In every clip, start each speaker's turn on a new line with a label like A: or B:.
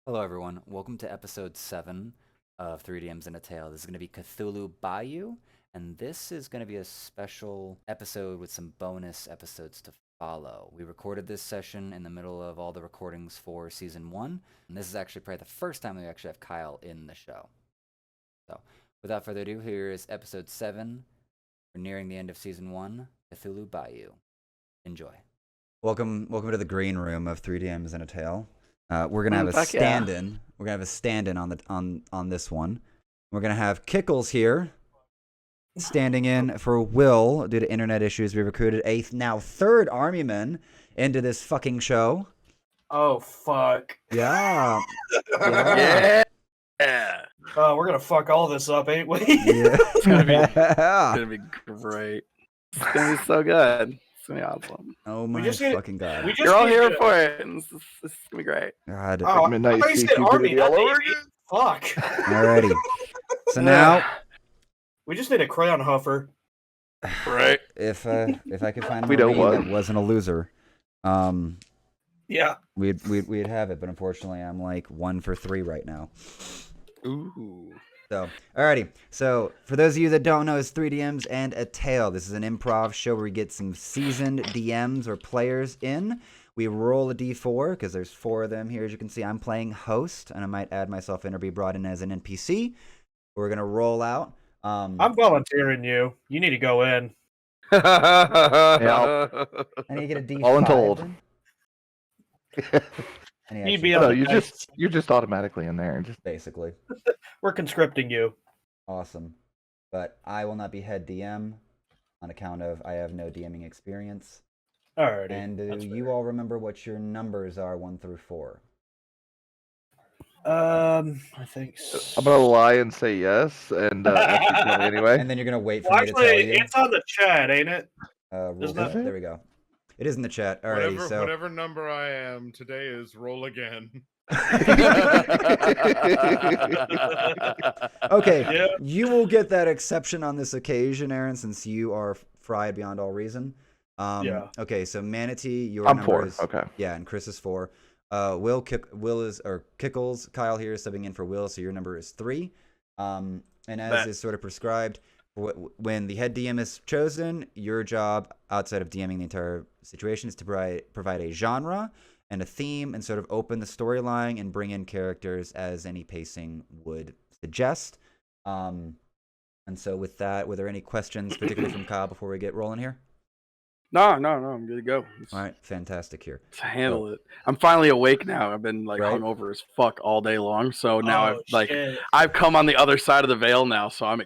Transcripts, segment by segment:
A: Hello, everyone. Welcome to episode 7 of 3DMs and a Tale. This is going to be Cthulhu Bayou, and this is going to be a special episode with some bonus episodes to follow. We recorded this session in the middle of all the recordings for season 1, and this is actually probably the first time we actually have Kyle in the show. So, without further ado, here is episode 7. We're nearing the end of season 1, Cthulhu Bayou. Enjoy. Welcome to the green room of 3DMs and a Tale. We're gonna have a stand-in. Yeah. We're gonna have a stand-in on this one. We're gonna have Kickles here, standing in for Will due to internet issues. We recruited a now third armyman into this fucking show.
B: Oh fuck!
A: Yeah.
B: Yeah. Oh, we're gonna fuck all this up, ain't we?
A: Yeah.
C: It's gonna be great. It's gonna be so good. It's gonna be awesome.
A: Oh my fucking god!
C: You're all here for it. And this is gonna be great.
A: God.
B: Oh,
D: Midnight
B: I said army, all over again. Fuck.
A: Alrighty. So now
B: we just need a crayon huffer.
C: Right.
A: If I could find a
D: We don't
A: Marine that wasn't a loser,
B: yeah,
A: we'd have it. But unfortunately, I'm like 1 for 3 right now.
C: Ooh.
A: So, alrighty. So, for those of you that don't know, it's 3DMs and a Tale. This is an improv show where we get some seasoned DMs or players in. We roll a d4 because there's 4 of them here. As you can see, I'm playing host, and I might add myself in or be brought in as an NPC. We're gonna roll out.
B: I'm volunteering you. You need to go in.
C: Yeah.
A: I need to get a d5.
D: All untold.
B: You'd be on
D: You're just automatically in there. Just
A: basically.
B: We're conscripting you.
A: Awesome. But I will not be head DM on account of I have no DMing experience.
B: Alrighty.
A: And do you all remember what your numbers are 1 through 4?
B: I think.
D: I'm gonna lie and say yes, and actually tell me anyway.
A: And then you're gonna wait for
B: Well,
A: me to tell
B: actually,
A: you.
B: it's on the chat, ain't it?
A: There we go. It is in the chat. Alrighty, so
E: whatever number I am, today is roll again.
A: Okay,
B: Yeah.
A: you will get that exception on this occasion, Aaron, since you are fried beyond all reason.
B: Yeah.
A: Okay, so Manatee, your
D: I'm
A: number
D: 4.
A: is
D: Okay.
A: yeah, and Chris is 4. Kickles, Kyle here is subbing in for Will, so your number is 3. And as is sort of prescribed, when the head DM is chosen, your job outside of DMing the entire situation is to provide a genre and a theme and sort of open the storyline and bring in characters as any pacing would suggest. And so with that, were there any questions, particularly from Kyle, before we get rolling here?
C: No, I'm good to go.
A: All right, fantastic here.
C: To handle it. I'm finally awake now. I've been like
A: Right.
C: hungover as fuck all day long. So now
B: Shit.
C: I've come on the other side of the veil now. So I'm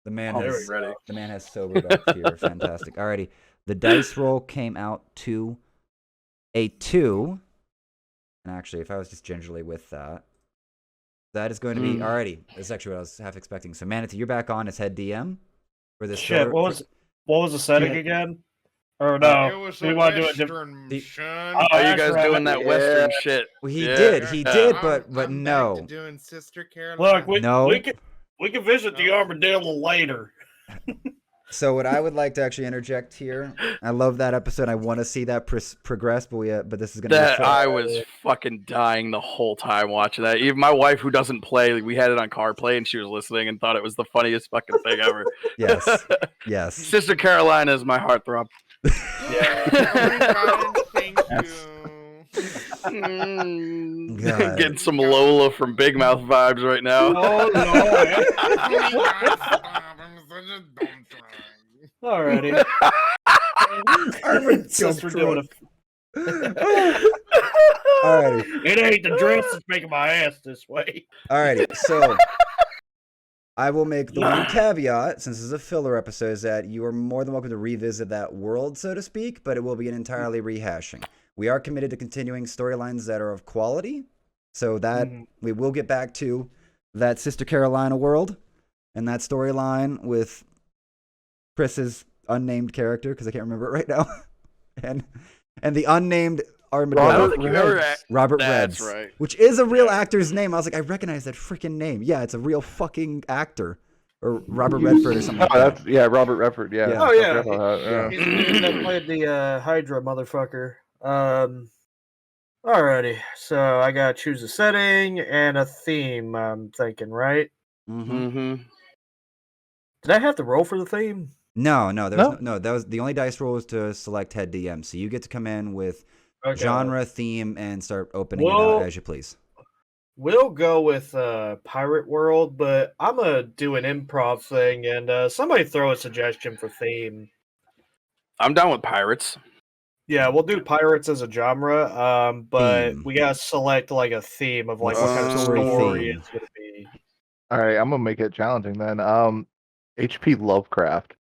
A: The man
C: pumped
A: has
C: and ready.
A: The man has sobered up here. Fantastic. Alrighty. The dice roll came out to a 2. And actually, if I was just gingerly with that, that is going to be alrighty. That's actually what I was half expecting. So Manatee, you're back on as head DM for this.
B: Shit. What was the setting again? Or no?
E: It was
B: we
E: a
B: want to do it
E: Western mission.
B: Oh,
C: Are you
B: that's
C: guys
B: right.
C: doing that
D: Yeah.
C: Western shit?
A: Well, he
C: Yeah.
A: did, but
E: I'm
A: no.
E: back to doing Sister Caroline.
B: Look, we can visit the Armadillo later.
A: So what I would like to actually interject here, I love that episode. I want to see that progress, but this is going to be short.
C: I was fucking dying the whole time watching that. Even my wife, who doesn't play, we had it on CarPlay, and she was listening and thought it was the funniest fucking thing ever.
A: Yes.
C: Sister Caroline is my heartthrob.
E: Thank you.
A: God.
C: Getting some Lola from Big Mouth vibes right now.
B: Oh no! Alrighty. Sister doing it.
A: Alrighty.
B: It ain't the dress that's making my ass this way.
A: Alrighty. So I will make the one caveat, since this is a filler episode, is that you are more than welcome to revisit that world, so to speak, but it will be an entirely rehashing. We are committed to continuing storylines that are of quality, so that we will get back to that Sister Carolina world and that storyline with Chris's unnamed character, because I can't remember it right now, and the unnamed Armadillo.
C: I don't think you ever.
A: Robert
C: That's
A: Reds,
C: right.
A: which is a real actor's name. I was like, I recognize that freaking name. Yeah, it's a real fucking actor, or Robert Redford or something.
D: Oh, that's Robert Redford. Yeah.
A: Yeah.
B: Oh yeah.
D: I forgot about that, yeah.
B: He's the dude that played the Hydra motherfucker.
F: Alrighty, so I gotta choose a setting and a theme. I'm thinking, right?
C: Mm-hmm.
F: Did I have to roll for the theme?
A: No, there was
D: No.
A: no. That was the only dice roll was to select head DM. So you get to come in with
F: Okay.
A: genre, theme, and start opening it
F: Well-
A: out as you please.
F: We'll go with Pirate World, but I'm gonna do an improv thing, and somebody throw a suggestion for theme.
C: I'm down with pirates.
F: Yeah, we'll do pirates as a genre, but
A: Theme.
F: we gotta select like a theme of like
A: Like
F: what kind of
C: story
F: story
A: theme.
F: it's gonna be.
D: All right, I'm gonna make it challenging then. H.P. Lovecraft.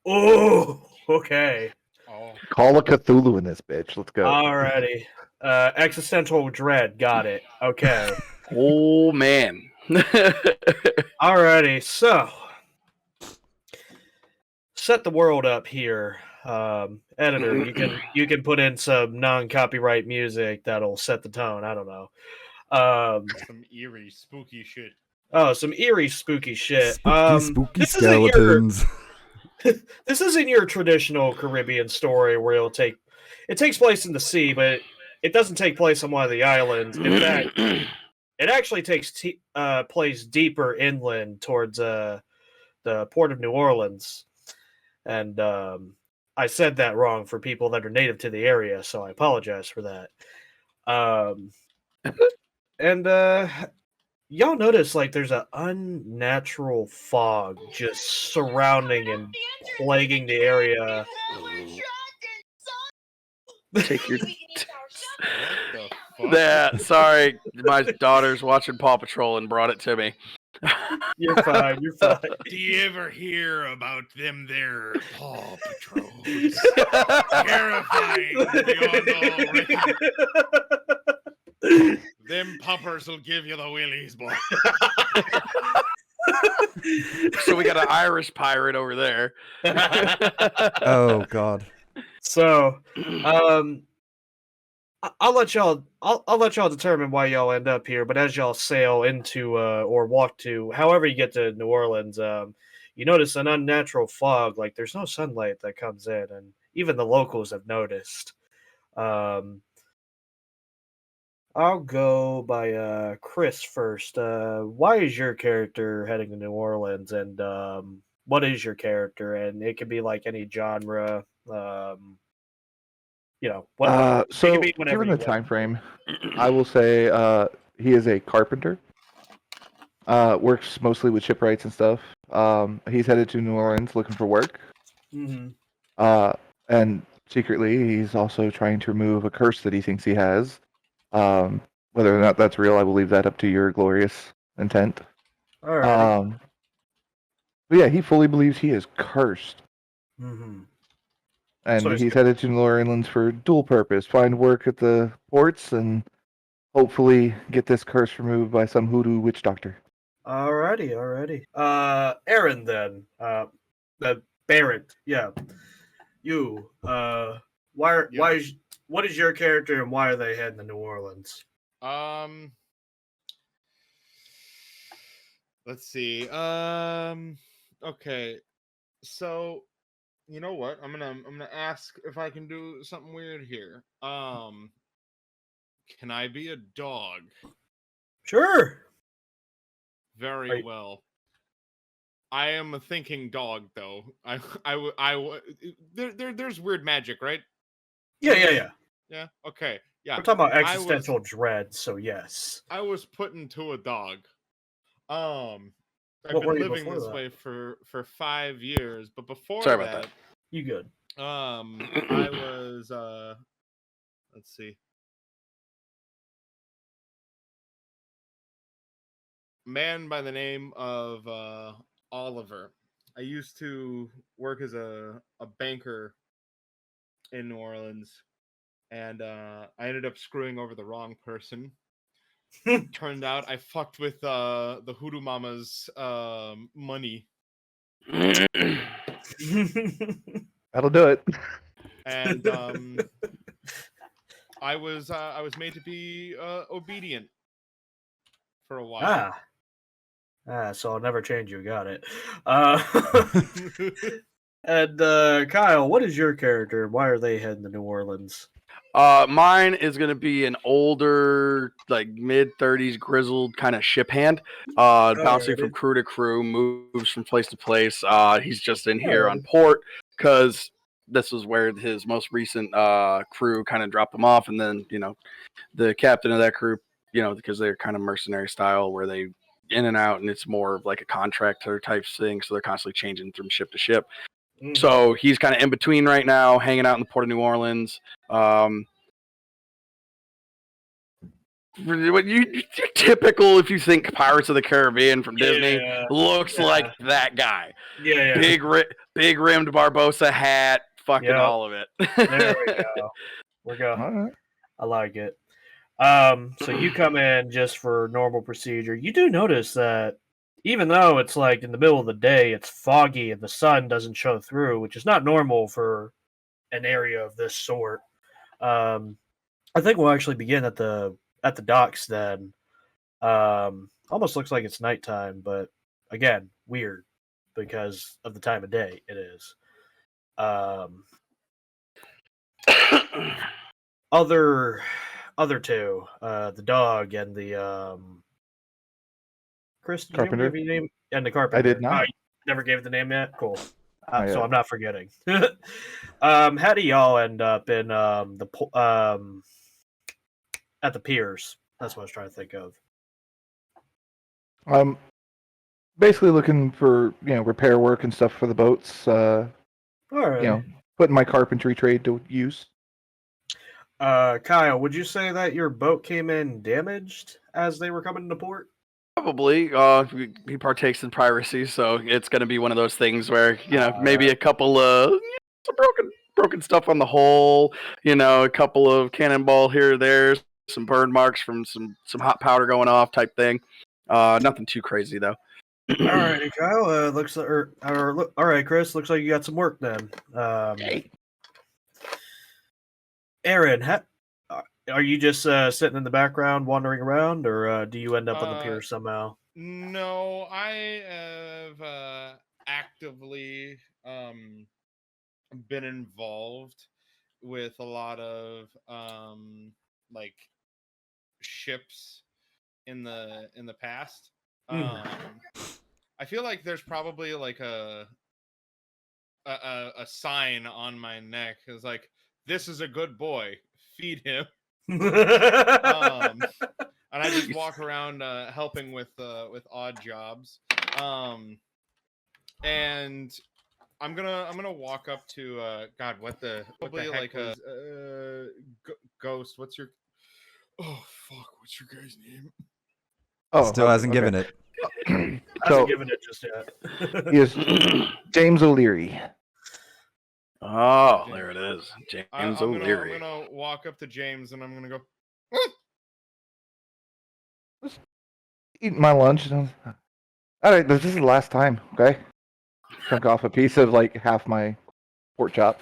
F: Oh, okay.
E: Oh,
D: Call a Cthulhu in this bitch. Let's go.
F: Alrighty. Existential dread, got it. Okay.
C: Oh man.
F: Alrighty, so set the world up here. Editor, you can put in some non-copyright music that'll set the tone. I don't know.
E: some eerie, spooky shit.
F: Oh, some eerie, spooky shit.
A: spooky
F: this
A: skeletons.
F: This isn't your traditional Caribbean story where it takes place in the sea, but it doesn't take place on one of the islands. In fact, it actually takes place deeper inland towards the port of New Orleans. And I said that wrong for people that are native to the area, so I apologize for that. And y'all notice like there's an unnatural fog just surrounding and plaguing the area.
C: Take your.
E: What the fuck?
C: Yeah, sorry, my daughter's watching Paw Patrol and brought it to me.
F: You're fine. You're fine.
E: Do you ever hear about them there Paw Patrols? Terrifying beyond all reckoning. Them poppers will give you the willies, boy.
C: So we got an Irish pirate over there.
A: Oh God.
F: So, I'll let y'all. I'll let y'all determine why y'all end up here. But as y'all sail into or walk to, however you get to New Orleans, you notice an unnatural fog. Like there's no sunlight that comes in, and even the locals have noticed. I'll go by Chris first. Why is your character heading to New Orleans, and what is your character? And it could be like any genre. You know, what it
D: So
F: can be whenever
D: given
F: you
D: the
F: want.
D: time frame, I will say he is a carpenter. Works mostly with shipwrights and stuff. He's headed to New Orleans looking for work.
F: Mm-hmm.
D: And secretly, he's also trying to remove a curse that he thinks he has. Whether or not that's real, I will leave that up to your glorious intent.
F: All right.
D: But yeah, he fully believes he is cursed.
F: Mm-hmm.
D: And
F: So he's
D: he's headed to New Orleans for dual purpose: find work at the ports and hopefully get this curse removed by some hoodoo witch doctor.
F: Alrighty. Aaron then. The Barrett. Yeah. You. Why is what is your character and why are they heading to New Orleans?
E: Let's see. Okay. So, you know what? I'm gonna ask if I can do something weird here. Can I be a dog?
F: Sure.
E: Very
F: Right.
E: well. I am a thinking dog, though. There's weird magic, right?
F: Yeah.
E: Yeah. Okay. Yeah.
F: We're talking about
E: I was-
F: existential dread, so yes.
E: I was put into a dog. I've
F: What were
E: been
F: you
E: living
F: before
E: this
F: that?
E: way for 5 years, but before
C: Sorry about that.
F: You good?
E: I was let's see. Man by the name of Oliver. I used to work as a banker in New Orleans, and I ended up screwing over the wrong person. Turned out I fucked with the Hoodoo Mama's money,
D: That'll do it.
E: and I was made to be obedient for a while.
F: So I'll never change you. Got it. And Kyle, what is your character? Why are they heading to New Orleans?
C: Mine is gonna be an older, like mid-30s, grizzled kind of ship hand. Bouncing from crew to crew, moves from place to place. He's just in here on port because this was where his most recent crew kind of dropped him off, and then the captain of that crew, because they're kind of mercenary style where they in and out, and it's more of like a contractor type thing, so they're constantly changing from ship to ship. So he's kind of in between right now, hanging out in the port of New Orleans. What you typical, if you think Pirates of the Caribbean from Disney, looks like that guy.
F: Yeah.
C: Big rimmed Barbosa hat, fucking all of it.
F: There we go. We're going.
D: Alright.
F: I like it. So you come in just for normal procedure. You do notice that even though it's like in the middle of the day, it's foggy and the sun doesn't show through, which is not normal for an area of this sort. I think we'll actually begin at the docks then. Almost looks like it's nighttime, but again, weird because of the time of day it is. Other two, the dog and the Chris, did
D: Carpenter?
F: you ever give your name? And the carpenter.
D: I did not.
F: Oh, you never gave the name yet? Cool.
D: Not
F: So
D: yet.
F: I'm not forgetting. How do y'all end up in at the piers? That's what I was trying to think of.
D: Basically looking for repair work and stuff for the boats.
F: All right.
D: Putting my carpentry trade to use.
F: Kyle, would you say that your boat came in damaged as they were coming into port?
C: Probably. He partakes in piracy, so it's going to be one of those things where maybe a couple of some broken stuff on the hull. A couple of cannonball here or there, some burn marks from some hot powder going off type thing. Nothing too crazy though.
F: All righty, Kyle. Looks like, all right, Chris. Looks like you got some work then. Aaron, are you just sitting in the background, wandering around, or do you end up on the pier somehow?
E: No, I have actively been involved with a lot of like ships in the past. I feel like there's probably like a sign on my neck. It's like, this is a good boy. Feed him. And I just walk around helping with odd jobs. And I'm gonna walk up to God, what the like a ghost. What's your what's your guy's name?
G: Oh, still hasn't given it.
F: Hasn't given it just yet.
D: He is James O'Leary.
C: Oh, there it is. James O'Leary.
E: I'm gonna walk up to James and I'm gonna go.
D: Just eating my lunch. All right, this is the last time. Okay, chunk off a piece of like half my pork chop.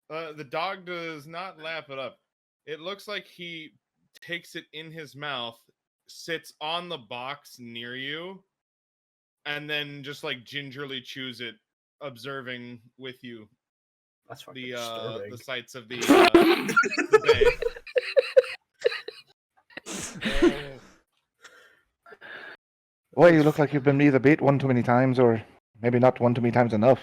E: The dog does not lap it up. It looks like he takes it in his mouth, sits on the box near you, and then just like gingerly chews it, observing with you.
F: That's fucking disturbing.
E: The sights of the bay.
D: Well, you look like you've been either bait one too many times, or maybe not one too many times enough.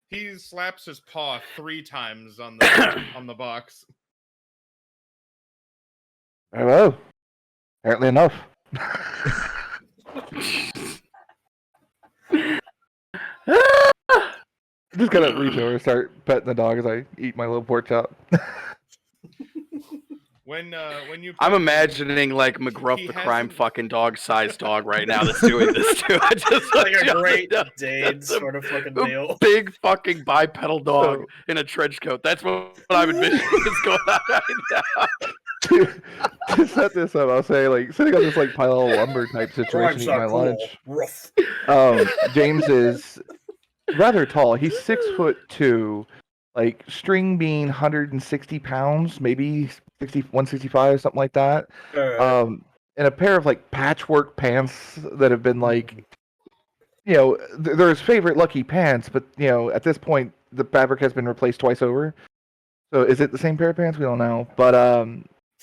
E: He slaps his paw 3 times on the box.
D: Very well. Apparently enough. Just gonna reach over and start petting the dog as I eat my little pork chop.
E: When you
C: I'm imagining like McGruff the crime fucking dog sized dog right now that's doing this too. I just
F: like a Great Dane sort of fucking deal.
C: Big fucking bipedal dog in a trench coat. That's what I'm envisioning is going on right now.
D: To set this up, I'll say like sitting on this like pile of lumber type situation eating my lunch.
F: Rough.
D: James is rather tall. He's 6'2", like string being 160 pounds, maybe 165, something like that. And a pair of like patchwork pants that have been like, they're his favorite lucky pants, but at this point the fabric has been replaced twice over. So is it the same pair of pants? We don't know. But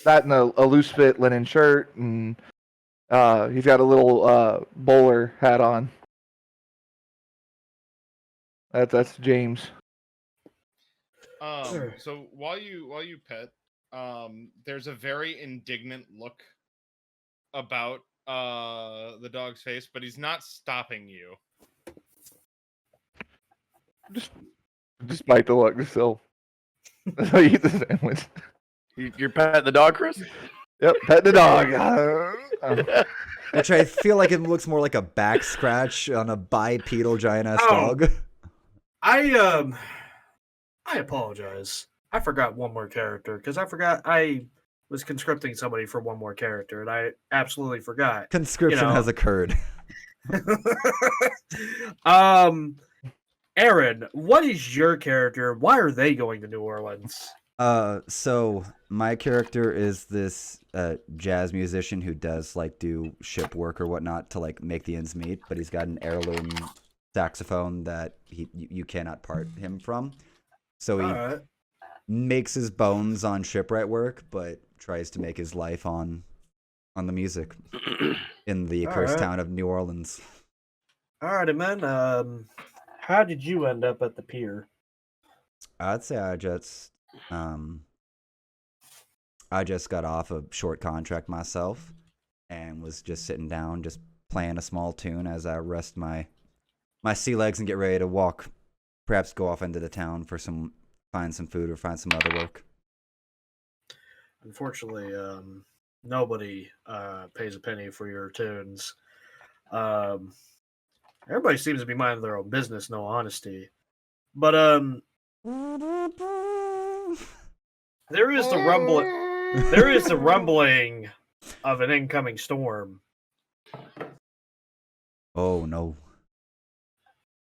D: that and a loose fit linen shirt, and he's got a little bowler hat on. That's James.
E: So while you pet, there's a very indignant look about the dog's face, but he's not stopping you.
D: Just bite the look, still. That's how you eat the sandwich.
C: You're petting the dog, Chris?
D: Yep, pet the dog.
G: Which I feel like it looks more like a back scratch on a bipedal giant-ass dog.
F: I apologize. I forgot one more character because I forgot I was conscripting somebody for one more character, and I absolutely forgot.
G: Conscription has occurred.
F: Aaron, what is your character? Why are they going to New Orleans?
G: So my character is this jazz musician who does like do ship work or whatnot to like make the ends meet, but he's got an heirloom saxophone that you cannot part him from. So he makes his bones on shipwright work, but tries to make his life on the music in the cursed town of New Orleans.
F: Alrighty, man. How did you end up at the pier?
G: I'd say I just got off a short contract myself and was just sitting down, just playing a small tune as I rest my sea legs and get ready to walk, perhaps go off into the town for find some food or find some other work.
F: Unfortunately, nobody pays a penny for your tunes. Everybody seems to be minding their own business, no honesty. But there is the rumbling of an incoming storm.
G: Oh no.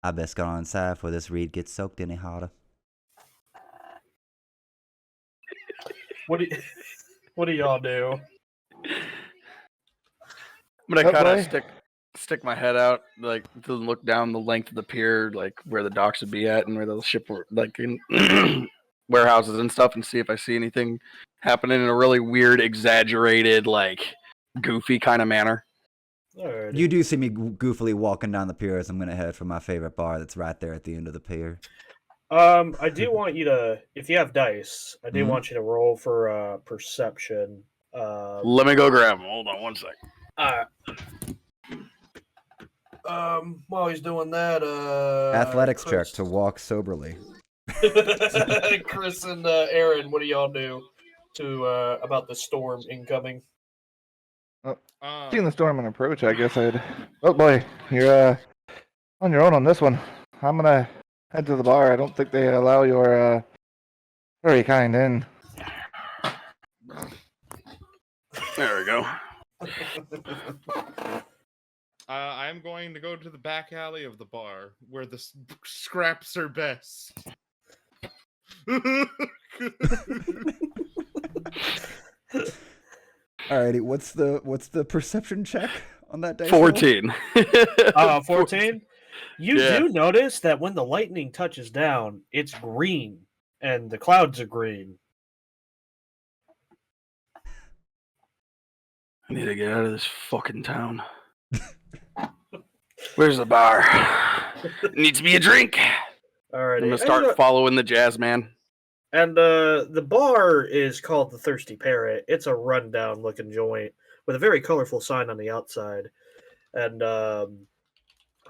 G: I best go inside before this reed gets soaked any harder.
F: What do y'all do?
C: I'm gonna kind of stick my head out, like to look down the length of the pier, like where the docks would be at and where the ship were, like in warehouses and stuff, and see if I see anything happening in a really weird, exaggerated, like goofy kind of manner.
F: Alrighty.
G: You do see me goofily walking down the pier as I'm gonna head for my favorite bar that's right there at the end of the pier.
F: I do want you to, if you have dice, I do want you to roll for perception.
C: Let me go grab them. Hold on one sec.
F: While he's doing that,
G: Athletics
F: Chris,
G: check to walk soberly.
F: Chris and Aaron, what do y'all do to about the storm incoming?
D: Seeing the storm and approach, I guess I'd. Oh boy, you're on your own on this one. I'm gonna head to the bar. I don't think they allow your very kind in.
C: There we go.
E: I'm going to go to the back alley of the bar where the scraps are best.
G: Alrighty, what's the perception check on that dice?
C: 14.
F: 14? You do notice that when the lightning touches down, it's green, and the clouds are green.
C: I need to get out of this fucking town. Where's the bar? Needs to be a drink.
F: Alrighty.
C: I'm gonna start following the jazz man.
F: And the bar is called the Thirsty Parrot. It's a rundown looking joint with a very colorful sign on the outside. And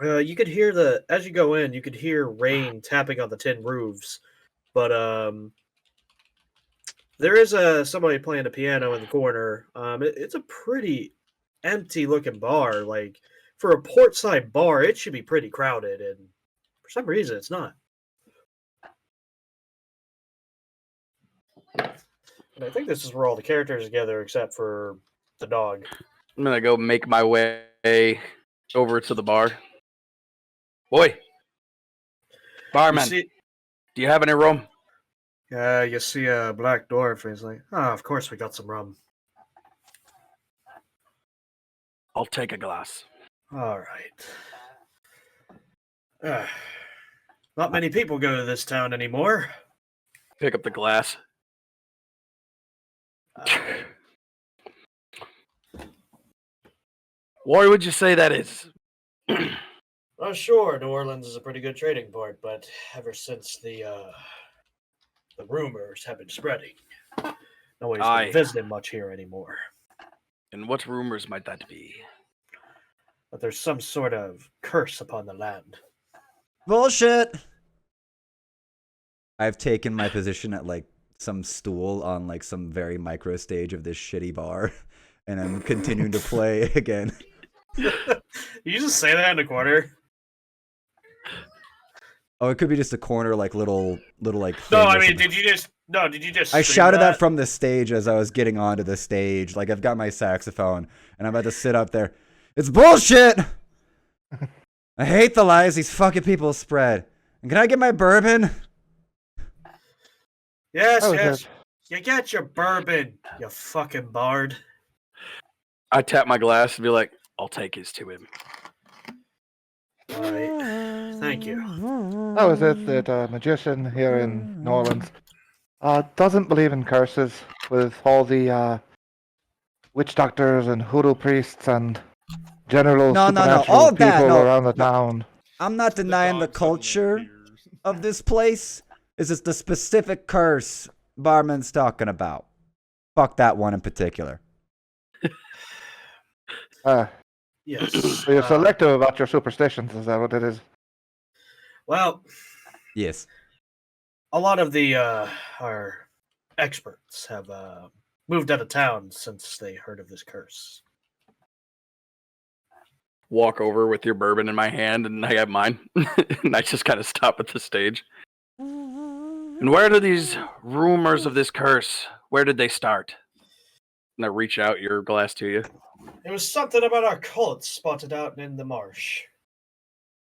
F: you could hear as you go in, you could hear rain tapping on the tin roofs. But there is somebody playing a piano in the corner. It's a pretty empty looking bar. Like for a portside bar, it should be pretty crowded, and for some reason, it's not. And I think this is where all the characters are together except for the dog.
C: I'm gonna go make my way over to the bar. Boy, barman, do you have any rum?
F: You see a black dwarf, and he's like, of course we got some rum.
C: I'll take a glass.
F: All right. Not many people go to this town anymore.
C: Pick up the glass. Why would you say that is?
F: Well, sure, New Orleans is a pretty good trading port, but ever since the rumors have been spreading, nobody's
C: Aye.
F: been visiting much here anymore.
C: And what rumors might that be?
F: But there's some sort of curse upon the land.
G: Bullshit. I've taken my position at like some stool on like some very micro stage of this shitty bar, and I'm continuing to play again.
F: You just say that in the corner.
G: Oh, it could be just a corner, like little like.
F: No,
G: thing
F: I
G: or
F: mean,
G: something.
F: did you just?
G: I
F: scream
G: shouted that from the stage as I was getting onto the stage. Like I've got my saxophone and I'm about to sit up there. It's bullshit. I hate the lies these fucking people spread. And can I get my bourbon?
F: Yes,
D: Oh,
F: yes. You get your bourbon, you fucking bard.
C: I tap my glass and be like, I'll take his to him.
F: All right. Thank you.
D: How is it that a magician here in New Orleans doesn't believe in curses with all the witch doctors and hoodoo priests and general
G: No.
D: supernatural
G: All that,
D: people
G: no.
D: around the town?
G: I'm not denying the
E: dog suddenly
G: culture
E: appears.
G: of this place. It's just the specific curse Barman's talking about. Fuck that one in particular.
F: Yes.
D: So you're selective about your superstitions, is that what it is?
F: Well,
G: Yes.
F: a lot of the our experts have moved out of town since they heard of this curse.
C: Walk over with your bourbon in my hand, and I have mine. And I just kind of stop at the stage. And where do these rumors of this curse, where did they start? And I reach out your glass to you.
F: It was something about our cult spotted out in the marsh.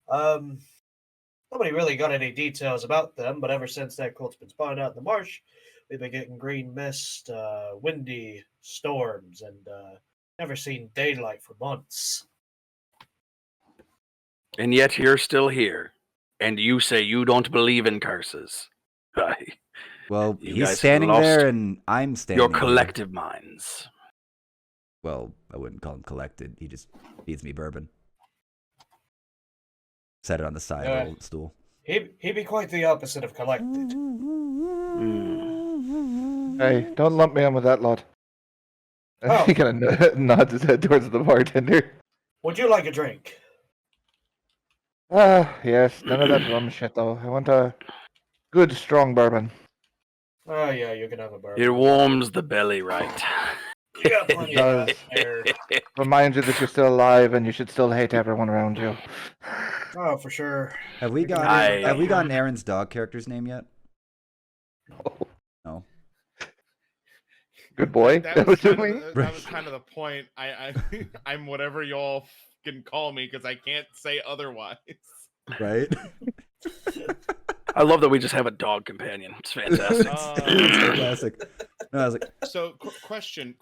F: Nobody really got any details about them, but ever since that cult's been spotted out in the marsh, we've been getting green mist, windy storms, and never seen daylight for months.
C: And yet you're still here. And you say you don't believe in curses. Aye.
G: Well,
C: You
G: he's
C: guys have
G: standing
C: lost
G: there and I'm standing
C: your
G: here.
C: collective minds.
G: Well, I wouldn't call him collected. He just feeds me bourbon. Set it on the side of the stool.
F: He'd be quite the opposite of collected.
C: Mm.
D: Hey, don't lump me in with that lot.
F: Oh.
D: He kind of nods his head towards the bartender.
F: Would you like a drink?
D: Yes, none of that rum shit though. I want a good, strong bourbon.
F: Oh yeah, you can have a bourbon.
C: It warms the belly, right?
F: You got plenty
D: It
F: of
D: does.
F: that there.
D: Remind you that you're still alive and you should still hate everyone around you.
F: Oh, for sure.
G: Have we
F: You can
G: gotten
F: have
G: have we
F: that
G: gotten
F: one.
G: Aaron's dog character's name yet? No.
D: Good boy.
E: That
D: That
E: was,
D: was you
E: kind of
D: mean?
E: the, that was kind of the point. I'm whatever y'all can call me because I can't say otherwise.
G: Right?
C: I love that we just have a dog companion. It's fantastic.
G: Fantastic. No, I was like,
E: So, question.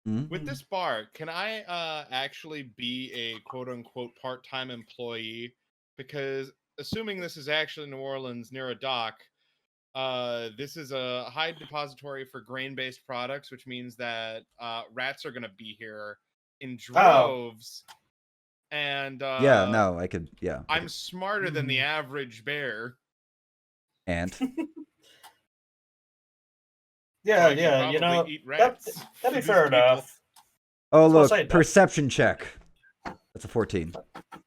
G: hmm?
E: With this bar, can I actually be a quote unquote part-time employee? Because assuming this is actually New Orleans near a dock, this is a high depository for grain-based products, which means that rats are going to be here in droves. And
G: Yeah, no, I could. Yeah.
E: I'm smarter than the average bear.
G: And
F: Yeah,
E: I can
F: yeah, you
E: probably
F: know,
E: eat rats
F: that'd be
E: for
F: fair
E: these people.
F: enough.
G: oh
F: That's what I'm
G: look,
F: saying, Doc.
G: perception check. That's a 14.
F: All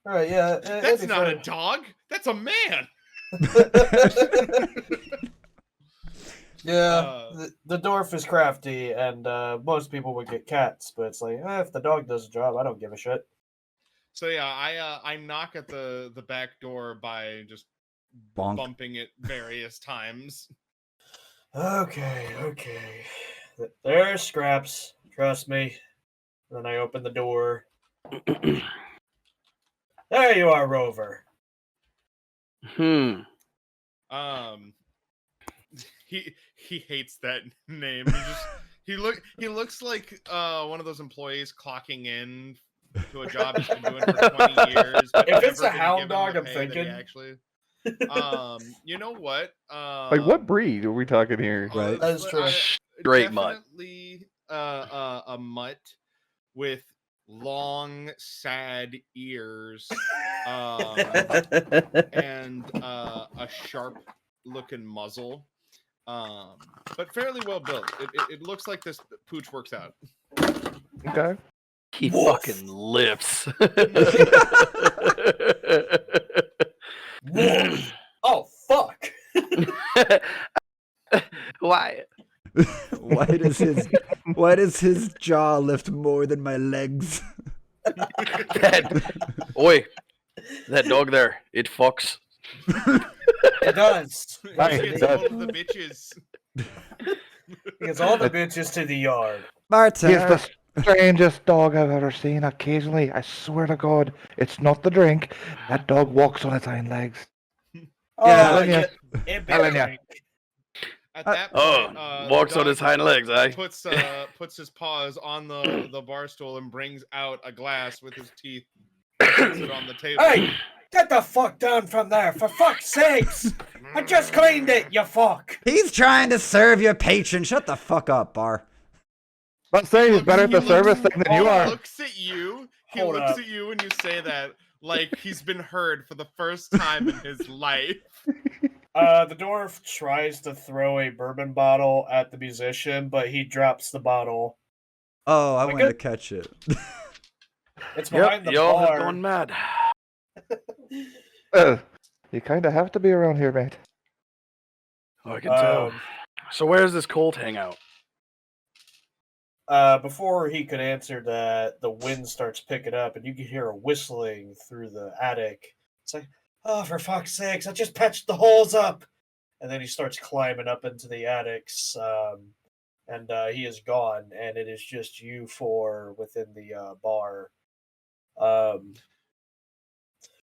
F: right, yeah.
E: That's not a dog. That's a man.
F: Yeah, the dwarf is crafty, and most people would get cats, but it's like, if the dog does the job, I don't give a shit.
E: So yeah, I knock at the back door by just
G: Bonk.
E: bumping it various times.
F: Okay. There's scraps. Trust me. Then I open the door. There you are, Rover.
E: He hates that name. He looks like one of those employees clocking in to a job he's been doing for 20 years. But
F: If it's
E: never
F: a
E: been
F: hound
E: given
F: dog,
E: the
F: I'm
E: pay that he
F: thinking.
E: Actually, you know what?
D: Like, what breed are we talking here?
G: Right.
F: That is true.
C: Straight mutt.
E: Definitely a mutt with long, sad ears, and a sharp-looking muzzle. But fairly well built. It looks like this pooch works out.
D: Okay.
C: He
F: Wolf.
C: fucking lifts.
F: Wolf. Oh fuck!
C: Why?
G: Why does his jaw lift more than my legs?
C: Oi, that dog there, it fucks.
F: It does.
D: Nice,
E: He
D: it
E: gets
D: does.
E: all of the bitches.
F: He gets all the bitches to the yard.
G: Marta.
D: He's the strangest dog I've ever seen. Occasionally, I swear to God, it's not the drink. That dog walks on its hind legs.
F: Oh,
D: Yeah.
F: it
D: Telling ya.
F: drink.
E: At that
C: Oh,
E: point, the
C: walks on
E: dog
C: his hind legs, eh?
E: puts his paws on the bar stool and brings out a glass with his teeth. Puts it on the table.
F: Hey, get the fuck down from there, for fuck's sakes! I just cleaned it, you fuck!
G: He's trying to serve your patron. Shut the fuck up, Bar.
D: But say he's better at the
E: He
D: service thing than you
E: He
D: are.
E: looks at you. He
F: Hold
E: looks
F: up.
E: at you when you say that, like he's been heard for the first time in his life.
F: The dwarf tries to throw a bourbon bottle at the musician, but he drops the bottle.
G: Oh, I
F: Like
G: wanted to
F: it?
G: catch it.
F: It's behind
C: Yep,
F: the
C: y'all have
F: bar.
C: gone mad.
D: You kind of have to be around here, mate.
C: Oh, I can tell.
F: Um,
C: So where's this Colt hang out?
F: Before he could answer that, the wind starts picking up, and you can hear a whistling through the attic. It's like, oh, for fuck's sakes, I just patched the holes up! And then he starts climbing up into the attics, and he is gone, and it is just you four within the bar.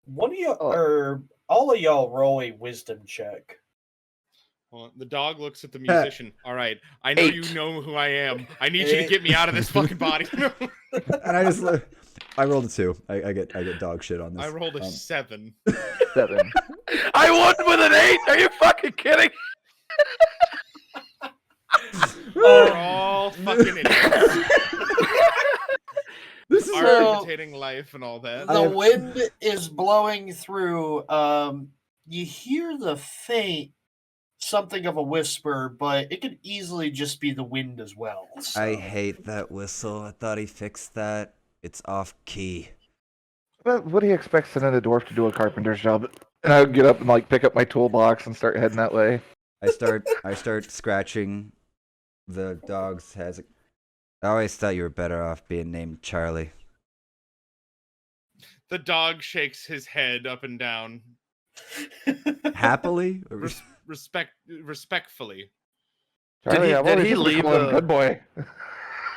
F: One of you, or all of y'all, roll a wisdom check.
E: Well, the dog looks at the musician. All right, I know you
C: 8.
E: know who I am. I need you to get me out of this fucking body.
G: And I rolled a 2. I get dog shit on this.
E: I rolled a 7.
D: 7.
C: I won with an 8. Are you fucking kidding?
E: We're all fucking idiots.
G: This is
F: So-
E: Imitating life and all that.
F: The wind is blowing through. You hear the faint something of a whisper, but it could easily just be the wind as well. so-
G: I hate that whistle. I thought he fixed that. It's off key.
D: But what do you expect sending a dwarf to do a carpenter's job? And I would get up and like pick up my toolbox and start heading that way.
G: I start scratching the dog's head. I always thought you were better off being named Charlie.
E: The dog shakes his head up and down,
G: Happily? Or
E: respectfully.
D: Charlie, I've
C: did
D: always
C: he
D: just been
C: leave
D: calling him
C: the-
D: good boy?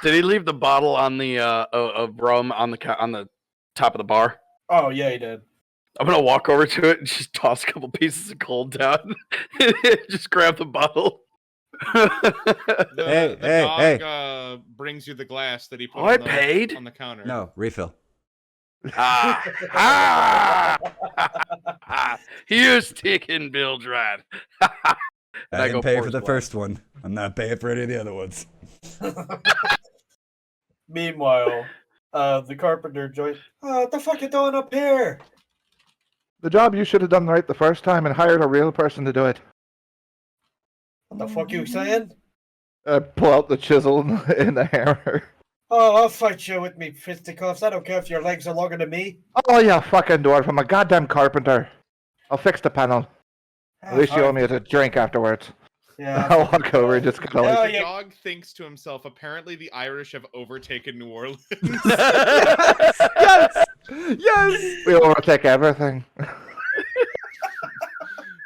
C: Did he leave the bottle on the of rum on the top of the bar?
F: Oh yeah, he did.
C: I'm gonna walk over to it and just toss a couple pieces of cold down. Just grab the bottle.
E: The
G: Hey,
E: dog brings you the glass that he put
C: Oh, I
E: on,
C: paid?
E: on the counter.
G: No, refill.
C: Here's taking Bill's right.
G: I
C: I
G: didn't
C: go
G: pay
C: for
G: for
C: his
G: the
C: glass.
G: first one. I'm not paying for any of the other ones.
F: Meanwhile, the carpenter joins. Oh, what the fuck you doing up here?
D: The job you should have done right the first time and hired a real person to do it.
F: What the fuck you saying?
D: Pull out the chisel and the hammer.
F: Oh, I'll fight you with me fisticuffs. I don't care if your legs are longer than me.
D: Oh, you fucking dwarf. I'm a goddamn carpenter. I'll fix the panel. At least you owe me a drink afterwards.
F: Yeah.
D: I'll walk over and just kind of
F: Yeah,
D: like,
E: The dog thinks to himself, apparently the Irish have overtaken New Orleans.
G: Yes! Yes!
D: we'll overtake everything.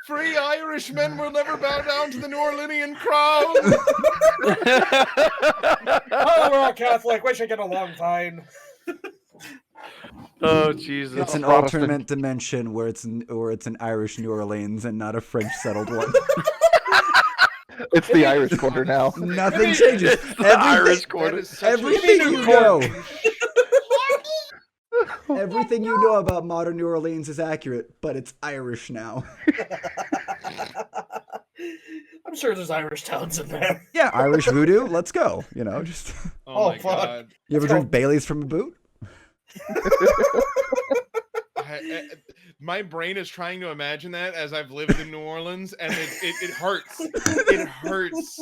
E: Free Irishmen will never bow down to the New Orleanian crown.
F: Oh, we're all Catholic. We should get along fine.
C: Oh Jesus!
G: It's an
D: Protestant.
G: alternate dimension where it's an Irish New Orleans and not a French settled one.
D: It's the Irish quarter now.
G: Nothing changes.
C: The Irish quarter.
E: That is such a
G: Everything
E: shitty
G: you know. Everything you know about modern New Orleans is accurate, but it's Irish now.
F: I'm sure there's Irish towns in there.
G: Yeah, Irish voodoo. Let's go. You know, just
F: Oh,
E: my
F: fuck.
E: god.
G: you ever
F: Let's
G: drink
F: go.
G: Bailey's from a boot?
E: My brain is trying to imagine that as I've lived in New Orleans, and it hurts. It hurts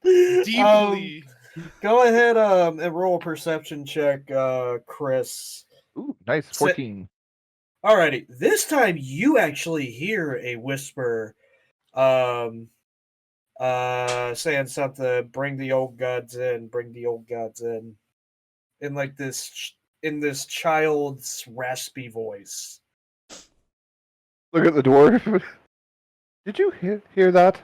E: deeply.
F: Go ahead and roll a perception check, Chris.
D: Ooh, nice. 14.
F: Alrighty. This time you actually hear a whisper saying something, bring the old gods in, bring the old gods in. In like this child's raspy voice.
D: Look at the dwarf. Did you hear that?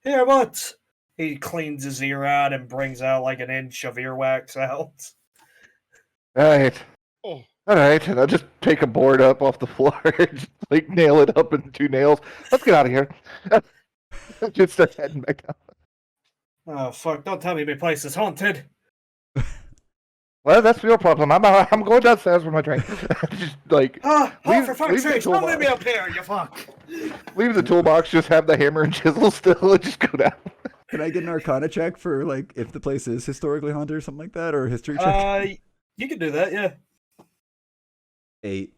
F: Here, what? He cleans his ear out and brings out like an inch of earwax out.
D: Right.
E: Oh,
D: All right, and I'll just take a board up off the floor, just, like nail it up in 2 nails. Let's get out of here. Just start heading back down.
F: Oh fuck! Don't tell me my place is haunted.
D: Well, that's your problem. I'm going downstairs with my drink. Just like
F: Oh,
D: Leave-
F: for fuck's
D: leave the
F: sake! Don't leave me
D: toolbox.
F: up here, you fuck!
D: leave the toolbox, just have the hammer and chisel still, and just go down.
G: Can I get an Arcana check for like if the place is historically haunted or something like that, or a history check?
F: You can do that, yeah.
G: 8.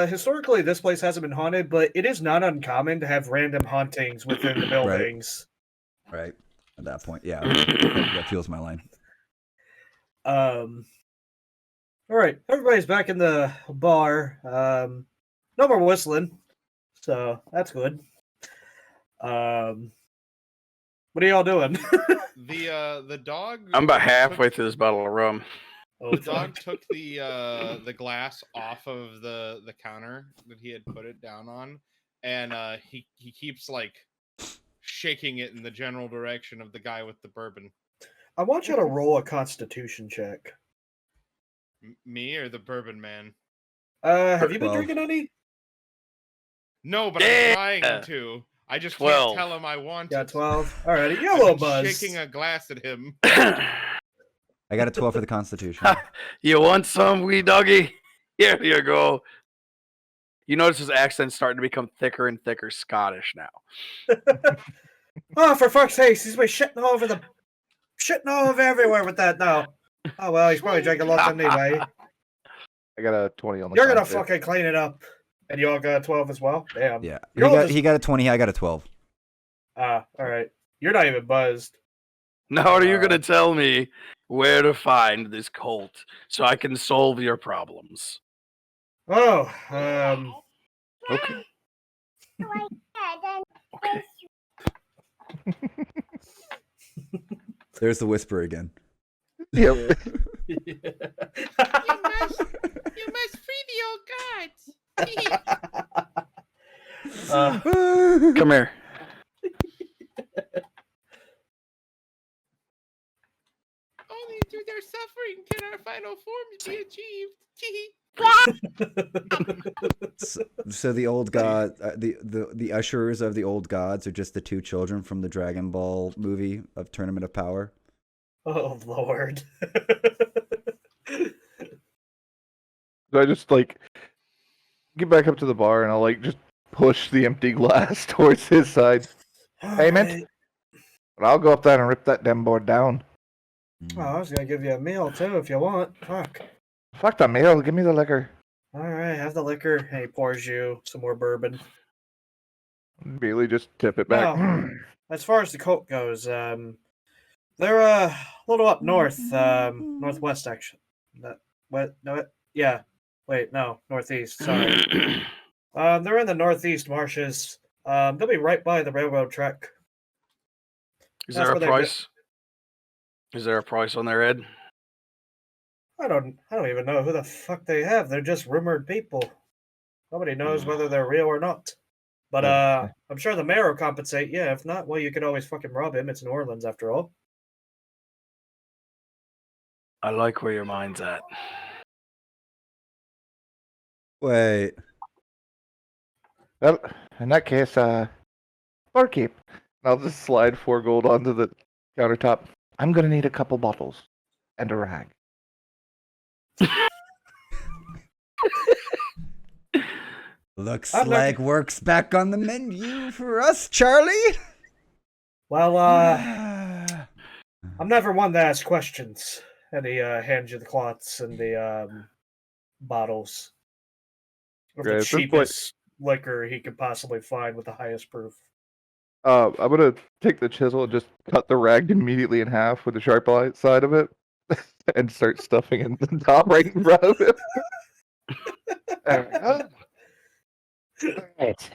F: Historically, this place hasn't been haunted, but it is not uncommon to have random hauntings within the buildings.
G: Right. At that point, yeah, that fuels my line.
F: All right, everybody's back in the bar. No more whistling, so that's good. What are y'all doing?
E: the dog.
C: I'm about halfway through this bottle of rum.
E: The dog took the glass off of the counter that he had put it down on, and he keeps like shaking it in the general direction of the guy with the bourbon.
F: I want you to roll a Constitution check.
E: Me or the bourbon man?
F: Have you been
G: 12.
F: drinking any?
E: No, but
C: Yeah.
E: I'm trying to. I just
C: 12.
E: can't tell him I want
F: Yeah,
E: it.
F: 12. All right, you're a
E: I've
F: little
E: been
F: buzzed.
E: shaking a glass at him.
G: I got a 12 for the Constitution.
C: You want some, wee doggy? Here you go. You notice his accent's starting to become thicker and thicker Scottish now.
F: Oh, for fuck's sake, he's been shitting all over everywhere with that now. Oh, well, he's probably drinking lots anyway.
D: I got a 20 on the.
F: You're gonna
D: con save.
F: fucking clean it up. And you all got a 12 as well? Damn.
G: Yeah,
F: You're
G: he got a 20. I got a 12.
F: all right. You're not even buzzed.
C: Now are you going to tell me where to find this cult so I can solve your problems?
F: Oh,
C: Okay. Okay.
G: There's the whisper again.
D: Yep.
E: You must free the old gods.
C: Come here.
E: Only through their suffering can our final form be achieved.
G: So the old god, the ushers of the old gods are just the 2 children from the Dragon Ball movie of Tournament of Power.
F: oh, Lord.
D: So I just like get back up to the bar and I'll like just push the empty glass towards his side. Payment?
F: Alright.
D: But I'll go up there and rip that damn board down.
F: Oh, I was gonna give you a meal too if you want. Fuck.
D: Fuck the meal. Give me the liquor.
F: Alright, have the liquor. And he pours you some more bourbon.
D: Bailey just tip it back.
F: Now, as far as the cult goes, they're a little up north, northwest actually. Northeast. Sorry. They're in the northeast marshes. They'll be right by the railroad track.
C: Is
F: That's
C: there a
F: what they
C: price? Is there a price on their head?
F: I don't even know who the fuck they have. They're just rumored people. Nobody knows whether they're real or not. But I'm sure the mayor will compensate. Yeah, if not, well, you could always fucking rob him. It's New Orleans after all.
C: I like where your mind's at.
G: Wait.
D: Well, in that case, barkeep. I'll just slide 4 gold onto the countertop. I'm gonna need a couple bottles and a rag.
G: Looks
F: I'd
G: like
F: like-
G: work's back on the menu for us, Charlie.
F: Well, I'm never one to ask questions. And he hands you the cloths and the bottles of
D: Okay,
F: the
D: at this point-
F: cheapest liquor he could possibly find with the highest proof.
D: I'm gonna take the chisel and just cut the rag immediately in half with the sharp side of it, and start stuffing in the top right in front of him. There we go. Alright.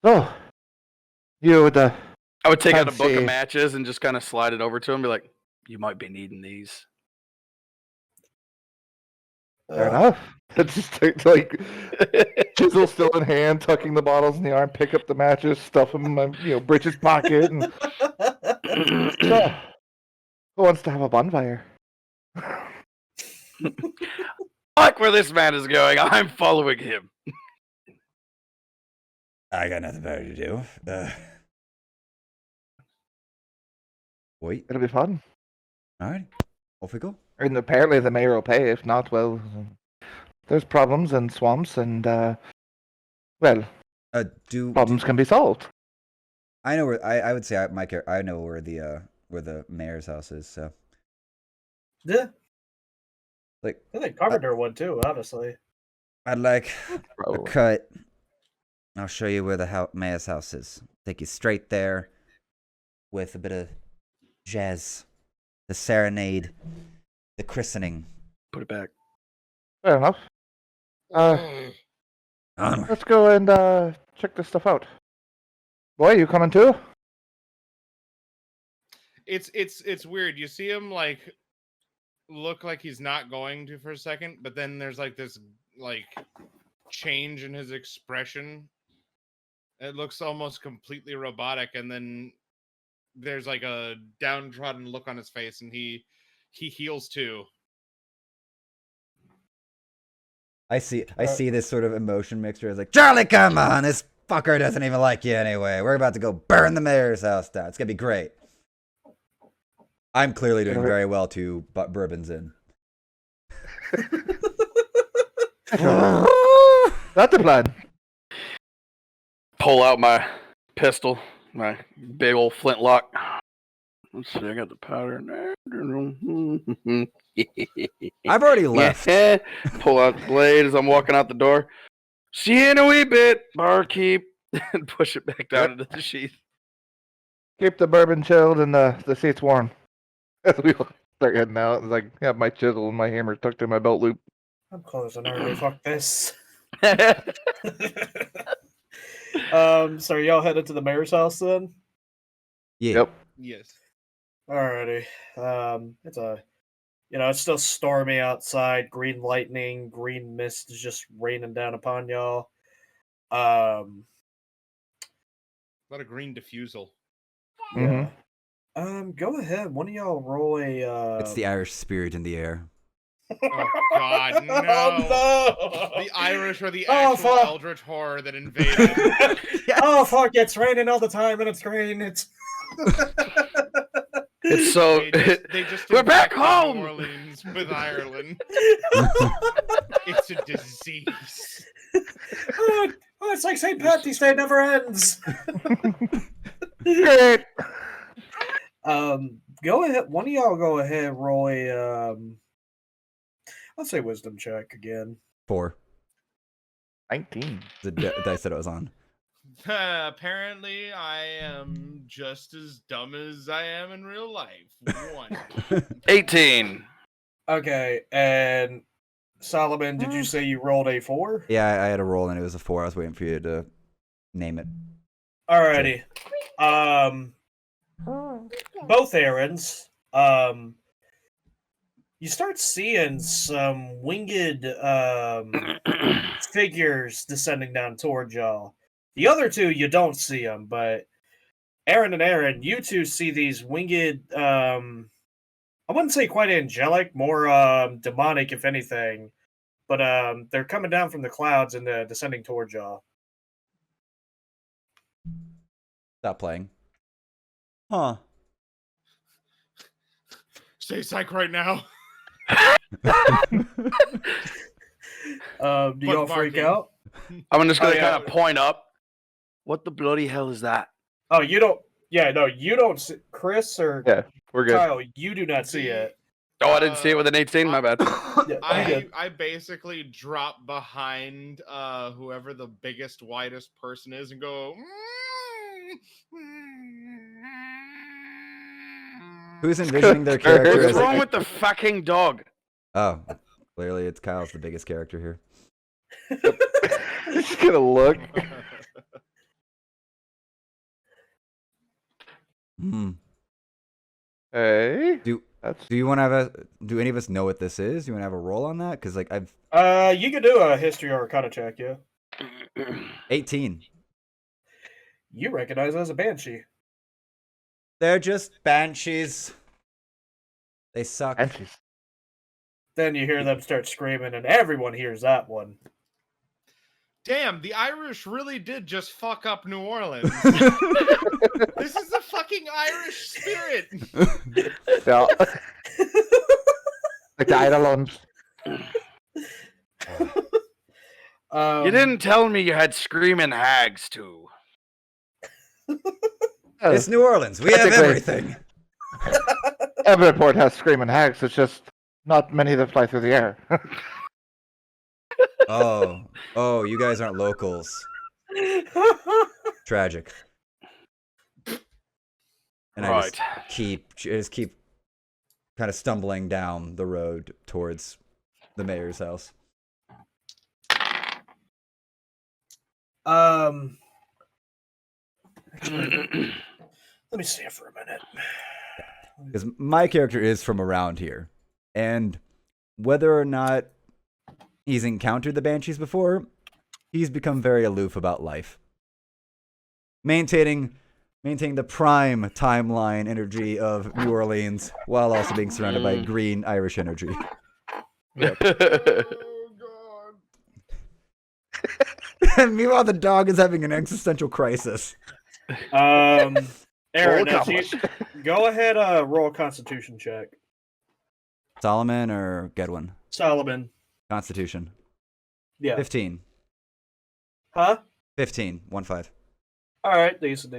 D: So, you with the
C: I would take out a book
D: Fancy.
C: of matches and just kind of slide it over to him, and be like, "You might be needing these."
D: fair enough. Just take, like chisel still in hand, tucking the bottles in the arm, pick up the matches, stuff them in my breeches pocket, and so, who wants to have a bonfire?
C: I like where this man is going. I'm following him.
G: I got nothing better to do. Wait.
D: It'll be fun.
G: All right. Off we go.
D: And apparently the mayor will pay. If not, well, there's problems and swamps, and well,
G: Do
D: problems can be solved.
G: I know where I would say I know where the mayor's house is. So
F: Yeah,
G: like
F: I think Carpenter would too, honestly.
G: I'd like a
D: Probably.
G: cut. I'll show you where the mayor's house is. Take you straight there with a bit of jazz, the serenade, the christening.
C: Put it back.
D: Fair enough.
G: Onward.
D: Let's go and check this stuff out. Boy, you coming too?
E: It's weird. You see him like look like he's not going to for a second, but then there's like this like change in his expression. It looks almost completely robotic, and then there's like a downtrodden look on his face, and he heals too.
G: I see this sort of emotion mixture. It's like, Charlie, come on, this fucker doesn't even like you anyway. We're about to go burn the mayor's house down. It's gonna be great. I'm clearly doing very well to butt bourbons in.
D: That's the plan.
C: Pull out my pistol, my big old flintlock. Let's see, I got the powder in there.
G: I've already left.
C: Yeah. Pull out the blade as I'm walking out the door. See you in a wee bit, barkeep. And push it back down into the sheath.
D: Keep the bourbon chilled and the seats warm. As we start heading out, it's like have my chisel and my hammer tucked in my belt loop.
F: I'm closing early. Fuck this. So are y'all headed to the mayor's house then?
G: Yeah.
D: Yep.
E: Yes.
F: Alrighty. It's still stormy outside. Green lightning, green mist is just raining down upon y'all.
E: A lot of green diffusal.
F: Yeah. Go ahead. One of y'all roll a.
G: It's the Irish spirit in the air.
E: Oh God, no!
F: Oh, no!
E: The Irish are the
F: Oh,
E: actual
F: fuck.
E: eldritch horror that invaded.
F: Oh fuck! It's raining all the time, and it's green. It's.
C: It's so.
E: They just
C: We're back
E: infected
C: home!
E: New Orleans with Ireland. It's a disease.
F: Oh, it's like St. Patty's Day never ends.
D: Great.
F: Go ahead. One of y'all go ahead and roll a I'll say wisdom check again.
G: 4.
D: 19.
G: The dice that I was on.
E: Apparently, I am just as dumb as I am in real life. 1.
C: 18.
F: Okay, and Solomon, did you say you rolled a 4?
G: Yeah, I had a roll and it was a 4. I was waiting for you to name it.
F: Alrighty. Both errands. You start seeing some winged figures descending down towards y'all. The other two, you don't see them, but Aaron and Aaron, you two see these winged, I wouldn't say quite angelic, more demonic, if anything. But they're coming down from the clouds and descending towards y'all.
G: Stop playing. Huh.
E: Stay psych right now.
F: Do y'all freak
E: barking.
F: out?
C: I'm just gonna
F: Oh, yeah.
C: kind of point up. What the bloody hell is that?
F: Oh, you don't. Yeah, no, you don't. See, Chris or
D: Yeah, we're good.
F: Kyle, you do not see it.
C: Oh, I didn't see it with an 18. My bad.
F: Yeah, I'm good.
E: I basically drop behind whoever the biggest, widest person is and go.
G: Who's envisioning their character
C: What's
G: as
C: wrong with the fucking dog?
G: Oh, clearly it's Kyle's the biggest character here.
D: Just gonna look.
G: Hmm.
D: Hey,
G: Do
D: that's
G: you want to have do any of us know what this is? Do you want to have a roll on that? Because like I've
F: You can do a history or arcana check, yeah.
G: 18.
F: You recognize it as a banshee.
G: They're just banshees. They suck.
D: Banshees.
F: Then you hear them start screaming, and everyone hears that one.
E: Damn, the Irish really did just fuck up New Orleans. This is the fucking Irish spirit.
D: Yeah. Like the Ireland.
C: You didn't tell me you had screaming hags too.
G: It's New Orleans. We have
D: Technically-
G: everything.
D: Every port has screaming hags. It's just not many that fly through the air.
G: Oh, you guys aren't locals. Tragic. And I
C: Right.
G: just keep kind of stumbling down the road towards the mayor's house.
F: Actually, let me see it for a minute.
G: Because my character is from around here. And whether or not he's encountered the banshees before, he's become very aloof about life. Maintaining the prime timeline energy of New Orleans while also being surrounded by green Irish energy.
E: Oh god.
G: And meanwhile, the dog is having an existential crisis.
F: Aaron,
D: Roll
F: as you, go ahead, roll a Constitution check.
G: Solomon or Gedwin?
F: Solomon.
G: Constitution.
F: Yeah.
G: 15.
F: Huh?
G: 15. 1-5.
F: All right, decent.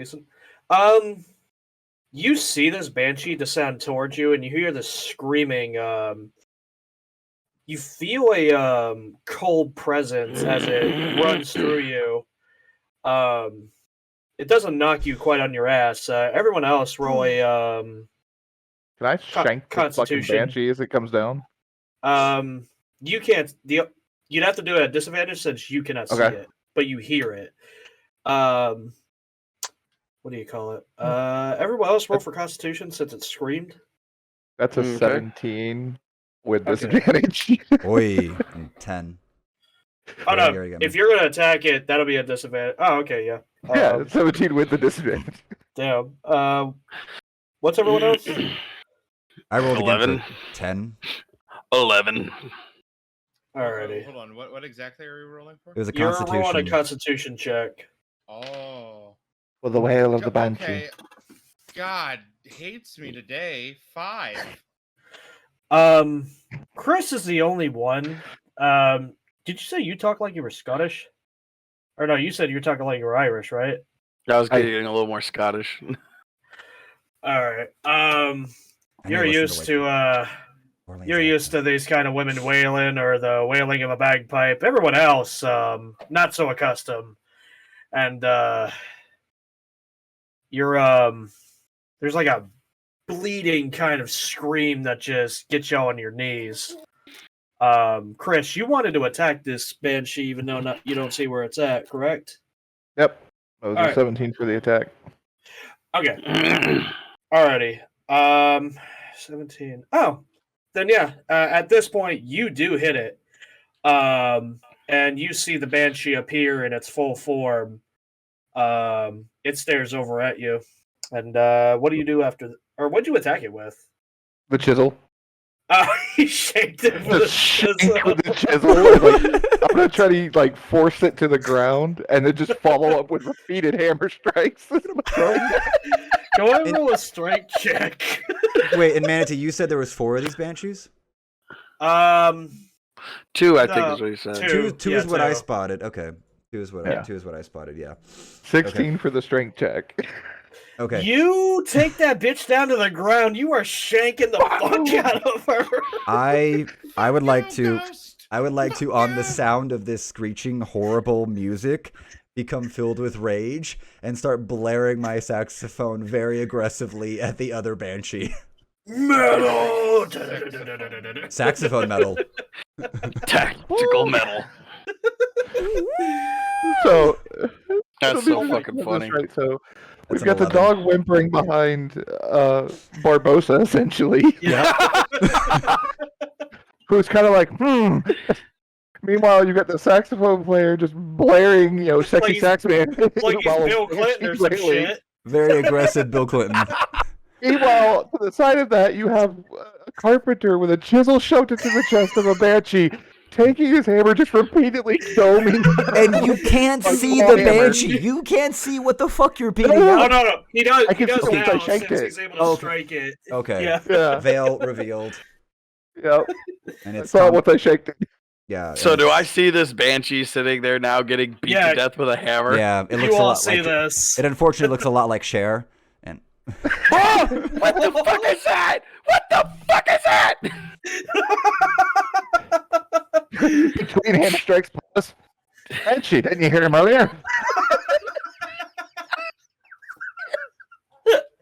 F: You see this banshee descend towards you, and you hear this screaming. You feel a cold presence as it runs through you. It doesn't knock you quite on your ass. Everyone else roll a
D: Can I shank the fucking
F: Constitution.
D: banshee as it comes down?
F: You can't. You'd have to do it at disadvantage since you cannot see
D: Okay.
F: it, but you hear it. What do you call it? Everyone else roll for Constitution since it screamed.
D: That's a
C: Okay.
D: 17 with
F: Okay.
D: disadvantage.
G: Oi. 10.
F: Oh
G: Gary,
F: no!
G: Gary, get me.
F: If you're gonna attack it, that'll be a disadvantage. Oh, okay, yeah.
D: Yeah, 17 with the disadvantage.
F: Damn. What's everyone else?
G: I rolled again
C: 11.
G: for 10.
C: 11.
F: Alrighty.
E: Hold on. What exactly are we rolling for?
G: It was a
F: You're
G: constitution.
F: rolling a Constitution check.
E: Oh.
D: With the wail of the banshee.
E: Okay. God hates me today. 5.
F: Chris is the only one. Did you say you talk like you were Scottish? Or no, you said you were talking like you were Irish, right?
C: I was getting a little more Scottish.
F: All right.
G: I need
F: You're
G: listen
F: used
G: like,
F: to
G: Orleans
F: you're used to
G: accent.
F: these kind of women wailing or the wailing of a bagpipe. Everyone else, not so accustomed. And you're there's like a bleeding kind of scream that just gets you on your knees. Chris, you wanted to attack this banshee even though you don't see where it's at, correct?
D: Yep. That was a
F: Alright.
D: 17 for the attack.
F: Okay. Alrighty. 17. Oh, then yeah. At this point, you do hit it. And you see the banshee appear in its full form. It stares over at you. And what do you do after? Or what'd you attack it with?
D: The chisel.
F: You shaked it with a
D: Just shank
F: chisel.
D: with the chisel. And, like, I'm gonna try to like force it to the ground and then just follow up with repeated hammer strikes.
F: Go ahead and roll a strength check.
G: Wait, and Manatee, you said there was 4 of these banshees?
C: Two, I think is what he said.
A: Two
F: Yeah,
A: is what I
F: two.
A: spotted. Okay. Two is what
D: Yeah.
A: I spotted. Yeah.
D: 16 for the strength check.
A: Okay.
F: You take that bitch down to the ground. You are shanking the fuck out of her.
A: I would like to on the sound of this screeching horrible music become filled with rage and start blaring my saxophone very aggressively at the other banshee.
F: Metal.
A: Saxophone metal.
C: Tactical metal.
D: So
C: That's so fucking funny.
D: Right, so
A: That's
D: we've
A: an
D: got the
A: 11.
D: dog whimpering behind Barbosa, essentially,
F: Yeah.
D: who's kind of like, Meanwhile, you got the saxophone player just blaring, sexy
F: Like he's-
D: sax man.
F: Like he's
D: while
F: Bill Clinton or some
D: flailing.
F: shit.
A: Very aggressive Bill Clinton.
D: Meanwhile, to the side of that, you have a carpenter with a chisel shoved into the chest of a banshee, taking his hammer, just repeatedly doming.
A: And you can't
D: Like
A: see
D: a
A: the
D: hammer.
A: banshee. You can't see what the fuck you're beating
D: No.
F: Oh
A: out.
F: no, he does.
D: I
F: He
D: can
F: does
D: see
F: now
D: it. I
F: since
D: shanked it.
F: he's able to
A: Okay.
F: strike it.
A: Okay.
F: Yeah.
D: Yeah,
A: Veil revealed.
D: yep.
A: And
D: I
A: it's
D: saw
A: Tom-
D: what they shaked it.
A: Yeah.
C: So
A: and
C: do
A: it's-
C: I see this banshee sitting there now getting beat
F: Yeah.
C: to death with a hammer?
A: Yeah, it looks
F: You
A: a
F: all
A: lot
F: see
A: like
F: this.
A: it. Unfortunately looks a lot like Cher. And
C: Oh, what the fuck is that? What the fuck is that?
D: Between hand strikes plus. Banshee, didn't you hear him earlier?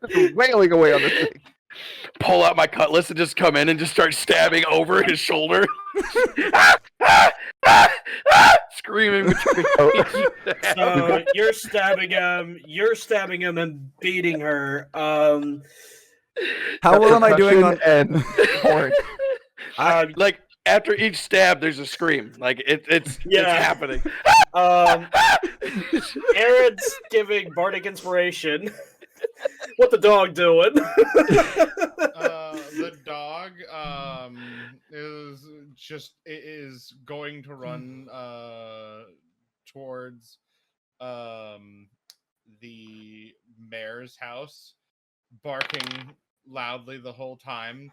D: Just wailing away on this thing.
C: Pull out my cutlass and just come in and just start stabbing over his shoulder. Screaming between
F: So you're stabbing him and beating her.
A: how well am I doing on?
D: Percussion and horn?
C: like after each stab there's a scream. Like it's
F: Yeah.
C: happening.
F: Aaron's giving bardic inspiration. What the dog doing?
E: The dog is going to run towards the mayor's house, barking loudly the whole time.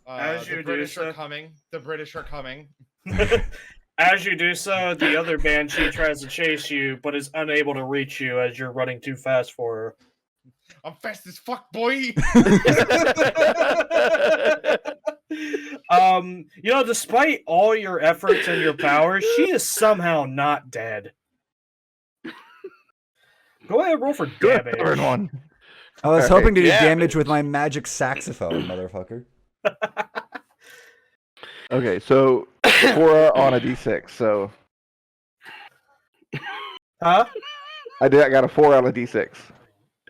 F: As you
E: The
F: do
E: British
F: so.
E: are coming. The British are coming.
F: As you do so, the other banshee tries to chase you, but is unable to reach you as you're running too fast for her.
E: I'm fast as fuck, boy.
F: Despite all your efforts and your powers, she is somehow not dead. Go ahead and roll for
D: Good,
F: damage.
D: stubborn one.
A: I was
D: Alright,
A: hoping to do
C: yeah.
A: damage with my magic saxophone, motherfucker.
D: Okay, so 4 on a d6. So
F: Huh?
D: I got a 4 on a d6.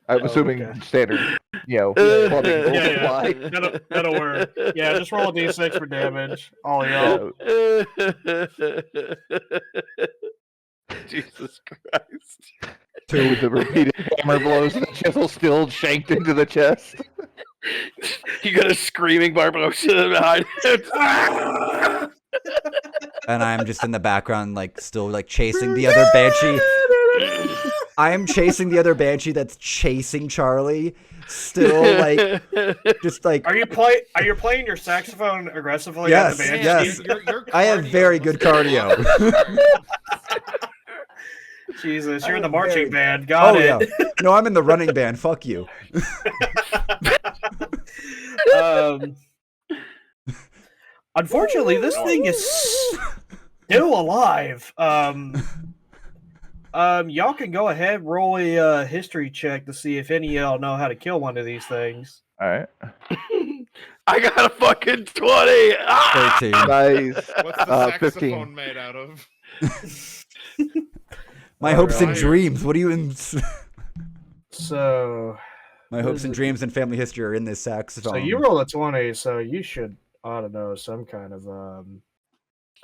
D: I'm
F: Oh,
D: assuming
F: okay.
D: standard, plumbing rules
F: Yeah.
D: apply.
F: That'll work. Yeah, just roll a d6 for damage. All y'all.
C: Jesus Christ.
D: 2 with the repeated hammer blows and the chisel still shanked into the chest.
C: You got a screaming Barbosa behind him.
A: And I'm just in the background, like still like chasing the other banshee. I am chasing the other banshee that's chasing Charlie. Still like just like
F: Are you playing your saxophone aggressively
A: Yes,
F: at the
A: yes.
F: banshee?
E: Your
A: I have
E: cardio
A: very
E: must
A: good
E: be-
A: cardio.
F: Jesus, you're in the
A: I'm
F: marching
A: very-
F: band. Got
A: Oh
F: it.
A: yeah. No, I'm in the running band. Fuck you.
F: Unfortunately, this thing is still alive. Y'all can go ahead, roll a history check to see if any of y'all know how to kill one of these things.
D: Alright.
C: I got a fucking 20. Ah!
A: 13.
D: Nice.
E: What's the
D: 15.
E: saxophone made out of?
A: My hopes and
E: Alright.
A: dreams. What do you
F: So,
A: My
F: What
A: hopes
F: is
A: and
F: it?
A: dreams and family history are in this saxophone.
F: so you roll a 20, so you should ought to know some kind of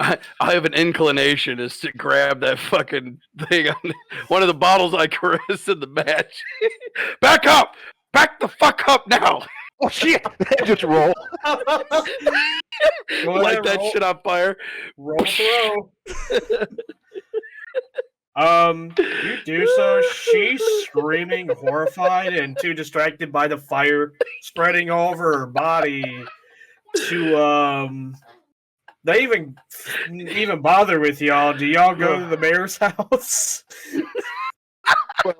C: I have an inclination is to grab that fucking thing on one of the bottles I caressed in the match. Back up! Back the fuck up now!
D: Oh shit! Just roll.
F: Go
C: Light
F: ahead,
C: that
F: roll.
C: shit on fire.
F: Roll throw. You do so. She's screaming, horrified, and too distracted by the fire spreading all over her body to they even bother with y'all. Do y'all go to the mayor's house?
D: At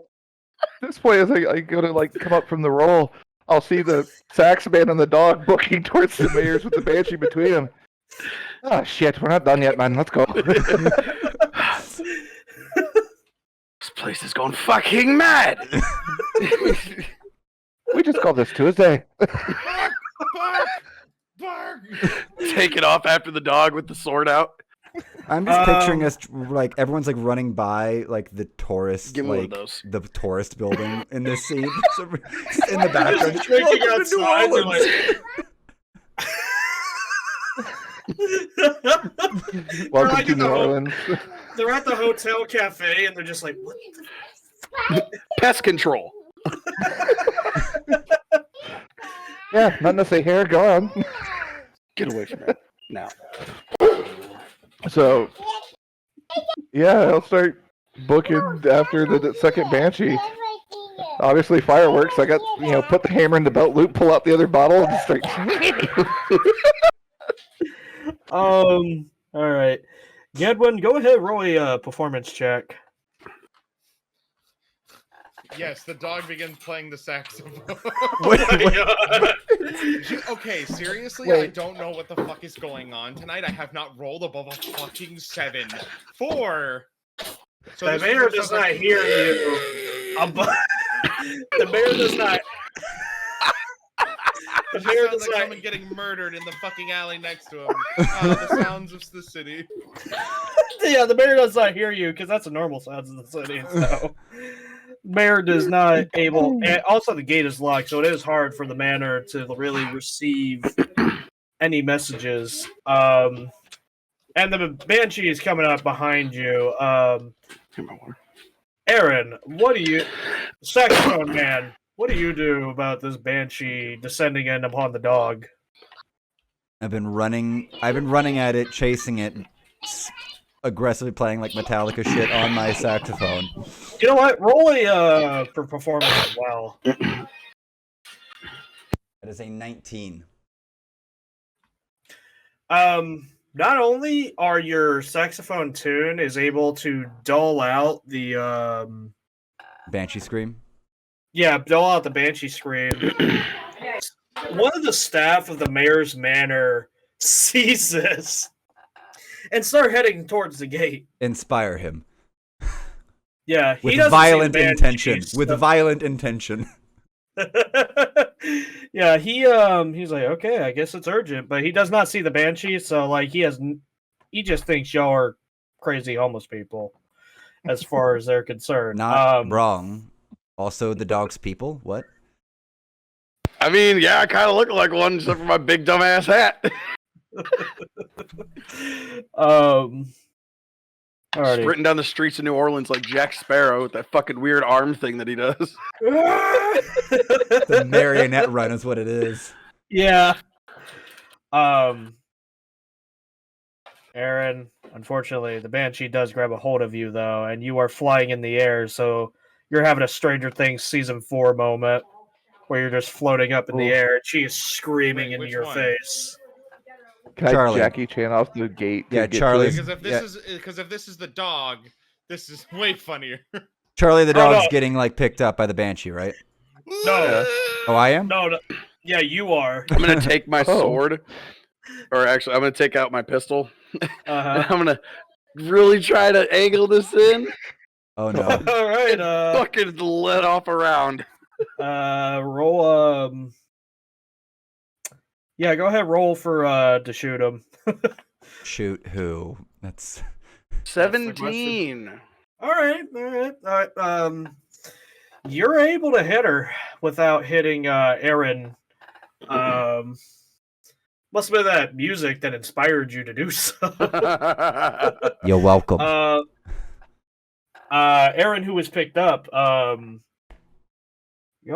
D: this point, as I go to like come up from the roll, I'll see the sax man and the dog booking towards the mayor's with the banshee between them. Oh shit, we're not done yet, man. Let's go.
C: This place is going fucking mad.
D: We just called this Tuesday.
E: Bark! Bark!
C: Take it off after the dog with the sword out.
G: I'm just picturing us like everyone's like running by like the tourist,
C: Give me one of
G: like
C: those.
G: the tourist building in this scene. So, in the background,
F: Just drinking
G: "Welcome to New
F: outside, they're
G: Orleans."
D: Welcome
F: like
D: to
F: in
D: New
F: the whole-
D: Orleans.
F: They're at the hotel cafe and they're just like, what the
C: Pest control.
D: Yeah, nothing to say here. Go on.
C: Get away from it now.
D: So, yeah, I'll start booking after the second banshee. Obviously, fireworks. I got put the hammer in the belt loop, pull out the other bottle, and start.
F: All right. Gedwin, go ahead, roll a performance check.
E: Yes, the dog begins playing the saxophone. Okay, seriously, I
D: Wait.
E: don't know what the fuck is going on tonight. I have not rolled above a fucking 7. 4. So
F: The
E: this is
F: mayor
E: where
F: does
E: stuff
F: not
E: like-
F: hear you. The mayor does not. The
E: It
F: mayor
E: sounds
F: does
E: like
F: not.
E: someone getting murdered in the fucking alley next to him. The sounds of the city.
F: Yeah, the mayor does not hear you because that's the normal sounds of the city. So, mayor does not able. And also, the gate is locked, so it is hard for the manor to really receive any messages. And the banshee is coming up behind you. Aaron, what do you, saxophone man? What do you do about this banshee descending in upon the dog?
G: I've been running at it, chasing it, aggressively playing like Metallica shit on my saxophone.
F: You know what? Roll a for performance as well.
G: That is a 19.
F: Not only are your saxophone tune is able to dull out the
G: Banshee scream.
F: dull out the banshee scream. One of the staff of the mayor's manor sees this and start heading towards the gate.
G: Inspire him.
F: Yeah, he
G: With
F: doesn't see the
G: violent
F: banshee,
G: intention.
F: so-
G: With violent intention.
F: Yeah, he's like, okay, I guess it's urgent, but he does not see the banshee, so like he just thinks y'all are crazy homeless people, as far as they're concerned.
G: Not wrong. Also, the dog's people. What?
C: I mean, yeah, I kind of look like one, except for my big dumbass hat.
F: Alrighty.
C: Sprinting down the streets of New Orleans like Jack Sparrow with that fucking weird arm thing that he does.
G: The marionette run is what it is.
F: Yeah. Aaron, unfortunately, the banshee does grab a hold of you though, and you are flying in the air, so you're having a Stranger Things season 4 moment where you're just floating up in the air and she is screaming
E: Wait,
F: into
E: which
F: your
E: one?
F: face.
D: Can I
G: Charlie.
D: Jackie Chan off the gate? to
G: Yeah,
D: get to
G: Charlie's-
D: it?
E: Because if this is the dog, this is way funnier.
G: Charlie the dog's
F: no.
G: getting like picked up by the banshee, right?
F: No.
G: Oh, I am?
F: No. Yeah, you are.
C: I'm gonna take my
D: Oh.
C: sword, or actually, I'm gonna take out my pistol.
F: Uh-huh.
C: I'm gonna really try to angle this in.
G: Oh no.
F: All right.
C: Fucking let off a round.
F: Roll. Yeah, go ahead. Roll for to shoot him.
G: Shoot who? That's
C: 17.
F: All right. You're able to hit her without hitting Aaron. Must have been that music that inspired you to do so.
G: you're welcome.
F: Aaron, who was picked up, go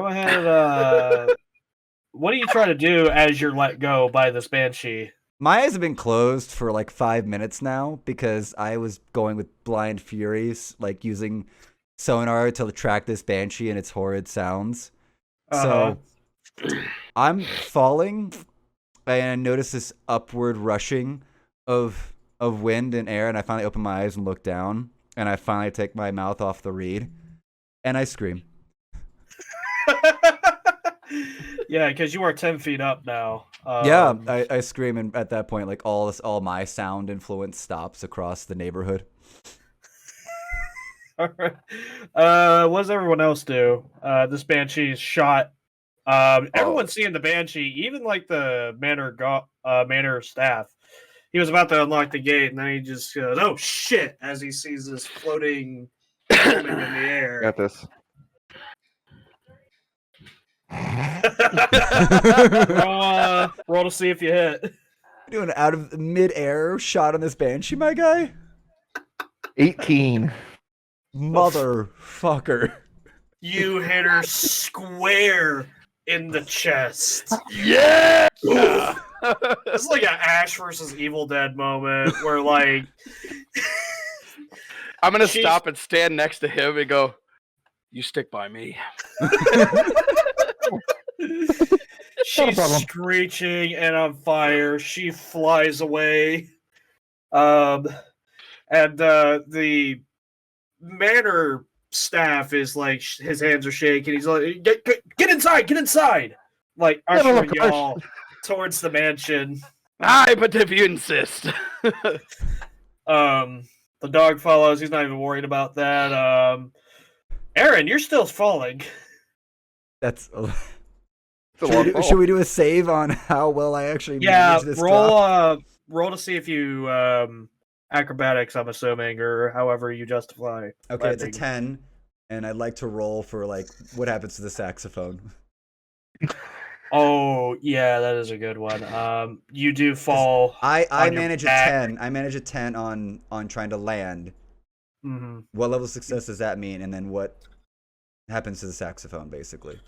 F: ahead. What do you try to do as you're let go by this banshee?
G: My eyes have been closed for like 5 minutes now because I was going with blind furies, like using sonar to track this banshee and its horrid sounds. So I'm falling and I notice this upward rushing of wind and air, and I finally open my eyes and look down, and I finally take my mouth off the reed, and I scream.
F: Yeah, because you are 10 feet up now.
G: Yeah, I scream, and at that point, like all my sound influence stops across the neighborhood.
F: All right. What does everyone else do? This banshee is shot. Everyone's seeing the banshee, even like the manor staff. He was about to unlock the gate, and then he just goes, "Oh shit!" as he sees this floating in the air.
D: Got this.
F: roll to see if you hit.
G: Doing out of mid-air shot on this banshee, my guy.
D: 18.
G: Motherfucker.
F: You hit her square in the chest.
C: Yeah.
F: It's like an Ash versus Evil Dead moment where, like,
C: I'm gonna stop and stand next to him and go, "You stick by me."
F: she's screeching and on fire. She flies away. And the manor staff is like, his hands are shaking. He's like, get inside, like ushering y'all towards the mansion.
C: Aye, but if you insist.
F: The dog follows. He's not even worried about that. Aaron, you're still falling.
G: That's. Should we do a save on how well I actually manage this drop?
F: Roll to see if you acrobatics, I'm assuming, or however you justify.
G: Okay, it's a 10, and I'd like to roll for like what happens to the saxophone.
F: Oh yeah, that is a good one. You do fall.
G: I manage a 10. I manage a 10 on trying to land.
F: Mm-hmm.
G: What level of success does that mean? And then what happens to the saxophone, basically?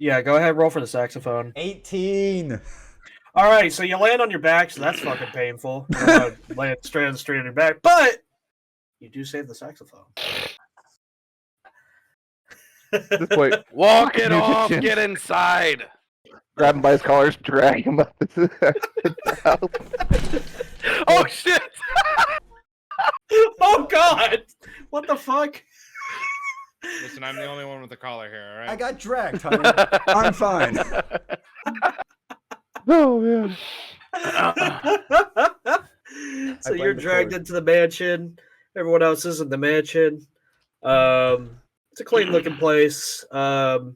F: Yeah, go ahead, roll for the saxophone.
G: 18.
F: All right, so you land on your back, so that's fucking painful. Land straight on your back, but you do save the saxophone.
D: Wait,
C: Walk it off. Get inside.
D: grab him by his collars, drag him up the house.
C: Oh shit!
F: Oh god! What the fuck?
E: Listen, I'm the only one with a collar here, all right?
G: I got dragged, honey. I'm fine.
D: Oh man.
F: So you're dragged into the mansion. Everyone else is in the mansion. It's a clean looking place. Candles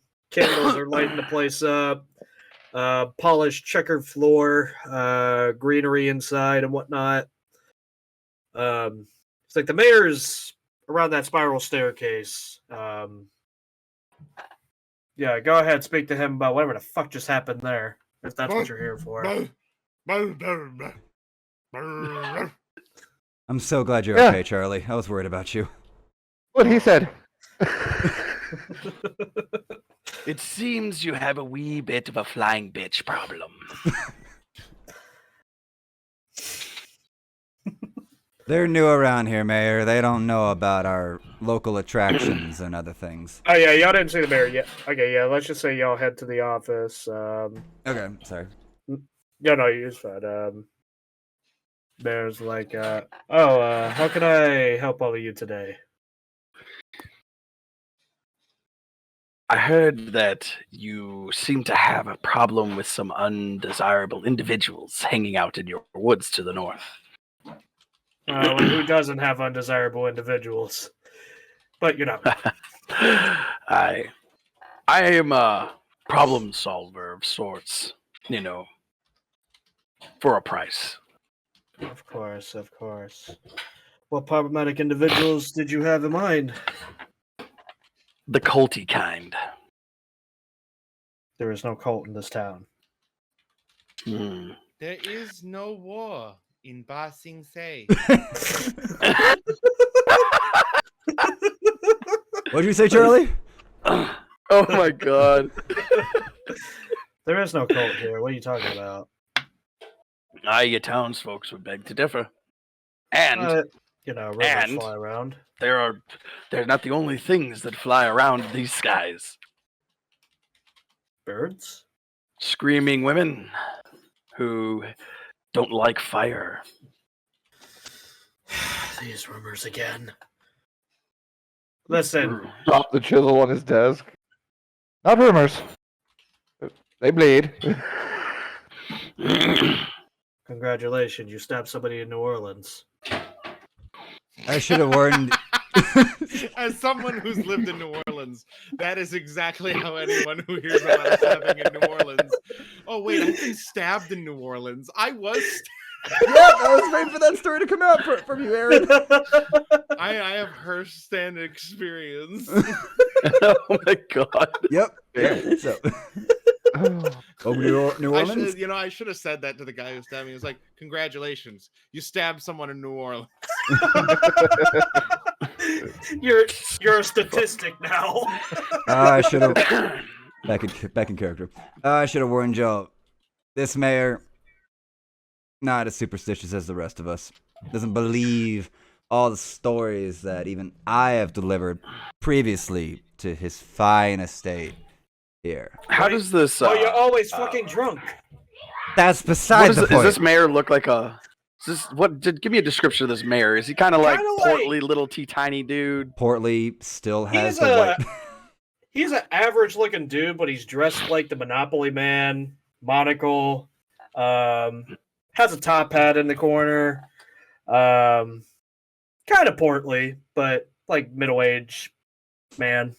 F: are lighting the place up. Polished checkered floor, greenery inside and whatnot. It's like the mayor's around that spiral staircase. Yeah, go ahead, speak to him about whatever the fuck just happened there, if that's what you're here for.
G: I'm so glad you're okay, Charlie. I was worried about you.
D: What he said.
C: It seems you have a wee bit of a flying bitch problem.
G: They're new around here, Mayor. They don't know about our local attractions and other things.
F: Oh yeah, y'all didn't see the mayor yet. Okay, yeah, let's just say y'all head to the office.
G: Okay, sorry.
F: Yeah, no, you're fine. Mayor's like, how can I help all of you today?
C: I heard that you seem to have a problem with some undesirable individuals hanging out in your woods to the north.
F: Who doesn't have undesirable individuals? But you know.
C: I am a problem solver of sorts, you know, for a price.
F: Of course. What problematic individuals did you have in mind?
C: The culty kind.
F: There is no cult in this town.
C: Hmm.
E: There is no war in Ba Sing Se.
G: What'd you say, Charlie?
C: Oh my god.
F: There is no cult here. What are you talking about?
C: Your townsfolk would beg to differ. And
F: Rivers fly around.
C: they're not the only things that fly around these skies.
F: Birds?
C: Screaming women who don't like fire
F: these rumors again. Listen,
D: Drop the chisel on his desk. Not rumors. They bleed.
F: congratulations, you stabbed somebody in New Orleans.
G: I should have warned.
E: As someone who's lived in New Orleans, that is exactly how anyone who hears about a stabbing in New Orleans. Oh wait, I've been stabbed in New Orleans. I was.
G: Yep, I was waiting for that story to come out from you, Aaron.
E: I have first-hand experience.
C: Oh my god.
G: Yep. Yeah. So. Oh, New Orleans.
E: I should have said that to the guy who stabbed me. He was like, "Congratulations, you stabbed someone in New Orleans."
F: You're a statistic now.
G: I should have back in character. I should have warned y'all. This mayor, not as superstitious as the rest of us. Doesn't believe all the stories that even I have delivered previously to his fine estate here.
C: How does this?
F: Oh, you're always fucking drunk.
G: That's beside the point.
C: Does this mayor look like a? Give me a description of this mayor. Is he kind of like
F: Kinda like-
C: portly, little tiny dude?
G: Portly still has
F: He's
G: the white.
F: He's an average-looking dude, but he's dressed like the Monopoly Man, monocle, has a top hat in the corner, kind of portly, but like middle-aged man.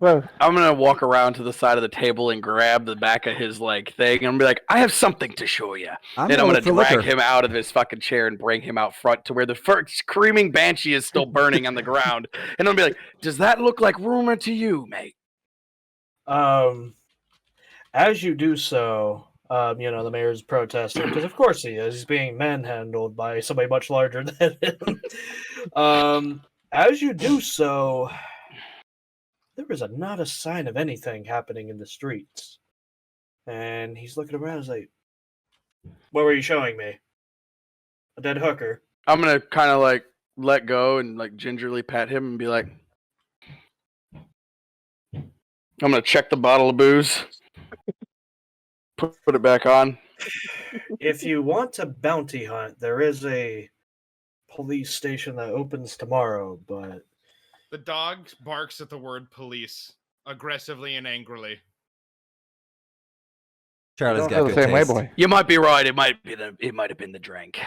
D: Well,
C: I'm gonna walk around to the side of the table and grab the back of his thing and be like, "I have something to show you."
G: I'm
C: Then I'm
G: gonna
C: gonna drag him out of his fucking chair and bring him out front to where the first screaming banshee is still burning on the ground, and I'm gonna be like, "Does that look like rumor to you, mate?"
F: As you do so, the mayor's protesting because, of course, he is. He's being manhandled by somebody much larger than him. As you do so, there is not a sign of anything happening in the streets. And he's looking around. He's like, "What were you showing me? A dead hooker?"
C: I'm gonna kind of let go and gingerly pat him and be like, "I'm gonna check the bottle of booze, put it back on."
F: If you want to bounty hunt, there is a police station that opens tomorrow, but
E: The dog barks at the word police aggressively and angrily.
G: Charlie's
F: don't
G: got
D: feel
G: good
D: the same way,
G: taste.
D: boy.
C: You might be right. It might have been the drink.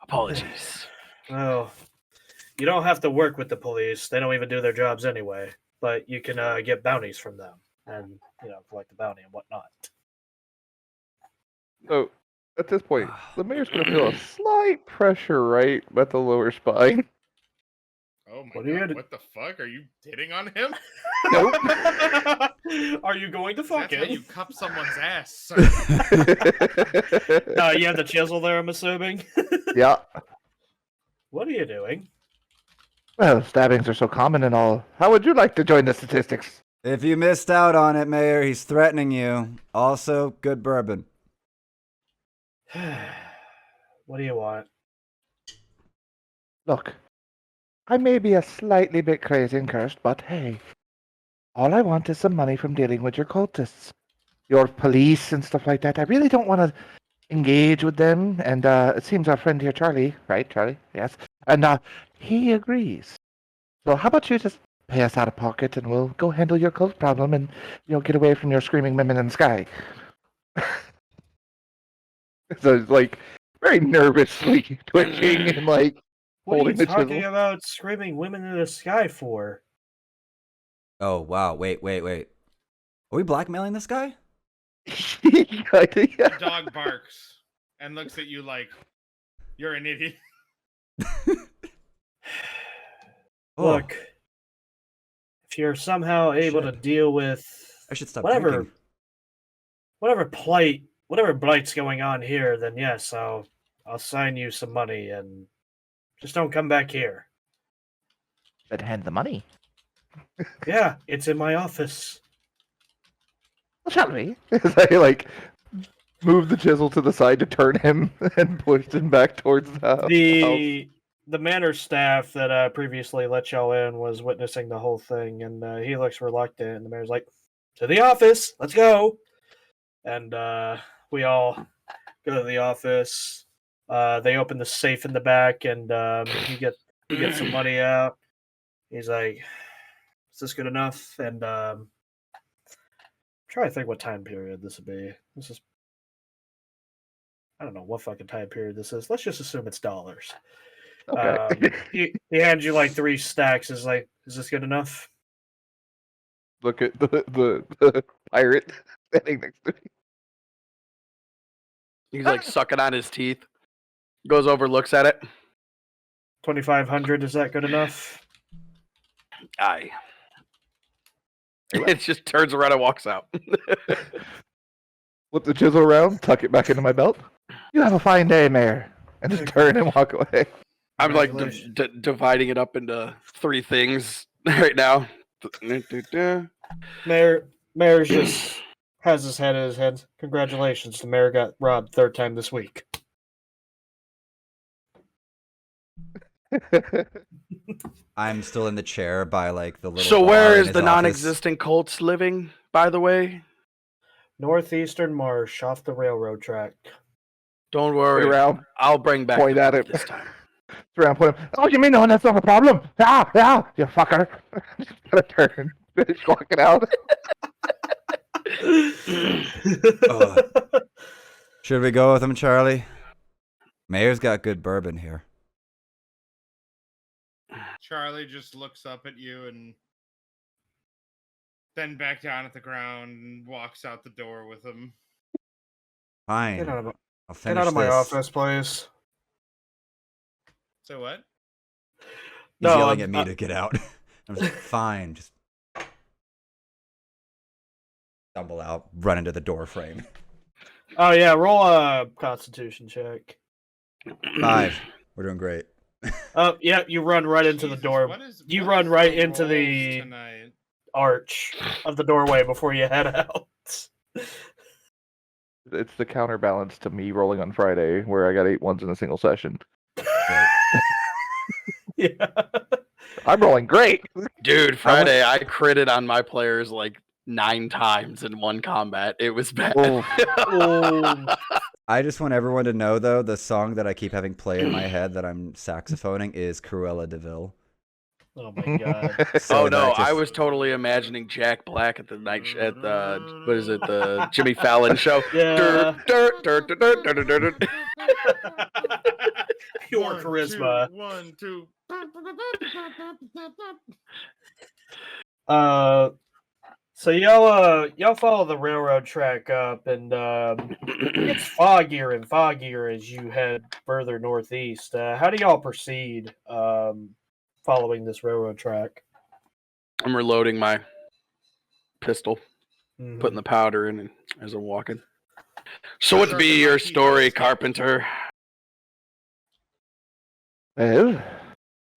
C: Apologies.
F: well, you don't have to work with the police. They don't even do their jobs anyway. But you can get bounties from them and collect the bounty and whatnot.
D: So at this point, the mayor's gonna feel a slight pressure right at the lower spine.
E: Oh my
F: What are you
E: god,
F: gonna-
E: what the fuck? Are you hitting on him?
D: Nope.
F: Are you going to fuck
E: That's how
F: him?
E: you cup someone's ass, sir.
F: You have the chisel there, I'm assuming.
D: Yeah.
F: What are you doing?
D: Well, stabbings are so common and all. How would you like to join the statistics?
G: If you missed out on it, Mayor, he's threatening you. Also, good bourbon.
F: What do you want?
D: Look, I may be a slightly bit crazy and cursed, but hey, all I want is some money from dealing with your cultists, your police and stuff like that. I really don't want to engage with them, and it seems our friend here, Charlie, right? Charlie, yes, and he agrees. So how about you just pay us out of pocket, and we'll go handle your cult problem, and get away from your screaming women in the sky. So it's very nervously twitching and
F: What are
D: holding
F: you
D: the
F: talking
D: chisel.
F: about screaming women in the sky for?
G: Oh, wow. Wait. Are we blackmailing this guy?
E: The dog barks and looks at you like you're an idiot.
G: Oh,
F: Look, if you're somehow able to
G: Shit.
F: deal with
G: I should stop
F: whatever
G: drinking.
F: whatever blight's going on here, then yes, I'll sign you some money and just don't come back here.
D: But hand the money.
F: Yeah, it's in my office.
D: Well, shall we? As I move the chisel to the side to turn him and push him back towards the house.
F: The manor staff that previously let y'all in was witnessing the whole thing, and he looks reluctant. And the mayor's like, "To the office, let's go." And we all go to the office. They open the safe in the back, and he gets some money out. He's like, "Is this good enough?" And try to think what time period this would be. This is, I don't know what fucking time period this is. Let's just assume it's dollars.
D: Okay.
F: He hands you like 3 stacks. Is like, is this good enough?
D: Look at the pirate standing next to me.
C: He's like sucking on his teeth. Goes over, looks at it.
F: 2,500. Is that good enough?
C: Aye. It just turns around and walks out.
D: Flip the chisel around, tuck it back into my belt. You have a fine day, Mayor. And just turn and walk away.
C: I'm like
F: Congratulations.
C: dividing it up into 3 things right now.
F: Mayor just has his head in his head. Congratulations, the mayor got robbed 3rd time this week.
G: I'm still in the chair by like the little.
C: So
G: bar
C: where
G: in
C: is
G: his
C: the
G: office.
C: non-existent Colts living, by the way?
F: Northeastern Marsh, off the railroad track.
C: Don't worry.
D: around,
C: I'll bring back
D: point
C: the
D: at
C: pup
D: it.
C: this time.
D: around, point him. Oh, you mean no? That's not a problem. You fucker. Just gotta turn, finish walking out.
G: Should we go with him, Charlie? Mayor's got good bourbon here.
E: Charlie just looks up at you and then back down at the ground and walks out the door with him.
G: Fine.
F: Get out of,
G: I'll finish
F: get out of my
G: this.
F: office, please.
E: So what?
G: He's
F: No,
G: yelling at me to get out. I'm just like, fine. Just stumble out, run into the door frame.
F: Oh yeah, roll a Constitution check.
G: 5. We're doing great.
F: Yeah, you run right into the
E: Jesus,
F: door. You run right into the
E: tonight?
F: arch of the doorway before you head out.
D: It's the counterbalance to me rolling on Friday, where I got 8 ones in a single session.
G: Right.
F: Yeah.
D: I'm rolling great.
C: Dude, Friday I critted on my players like 9 times in one combat. It was bad.
F: Oh.
G: I just want everyone to know, though, the song that I keep having play in my head that I'm saxophoning is Cruella de Vil.
F: Oh my god.
G: So
C: Oh no,
G: that
C: I
G: just-
C: was totally imagining Jack Black at the at the what is it, the Jimmy Fallon show.
F: Yeah.
C: Dirt, dirt, dirt, dirt, dirt, dirt, dirt.
F: Pure charisma.
E: 1, 2.
F: So y'all follow the railroad track up, and it's foggier and foggier as you head further northeast. How do y'all proceed following this railroad track?
C: I'm reloading my pistol,
F: Mhm.
C: putting the powder in as I'm walking. So what be your story, Carpenter?
D: Well,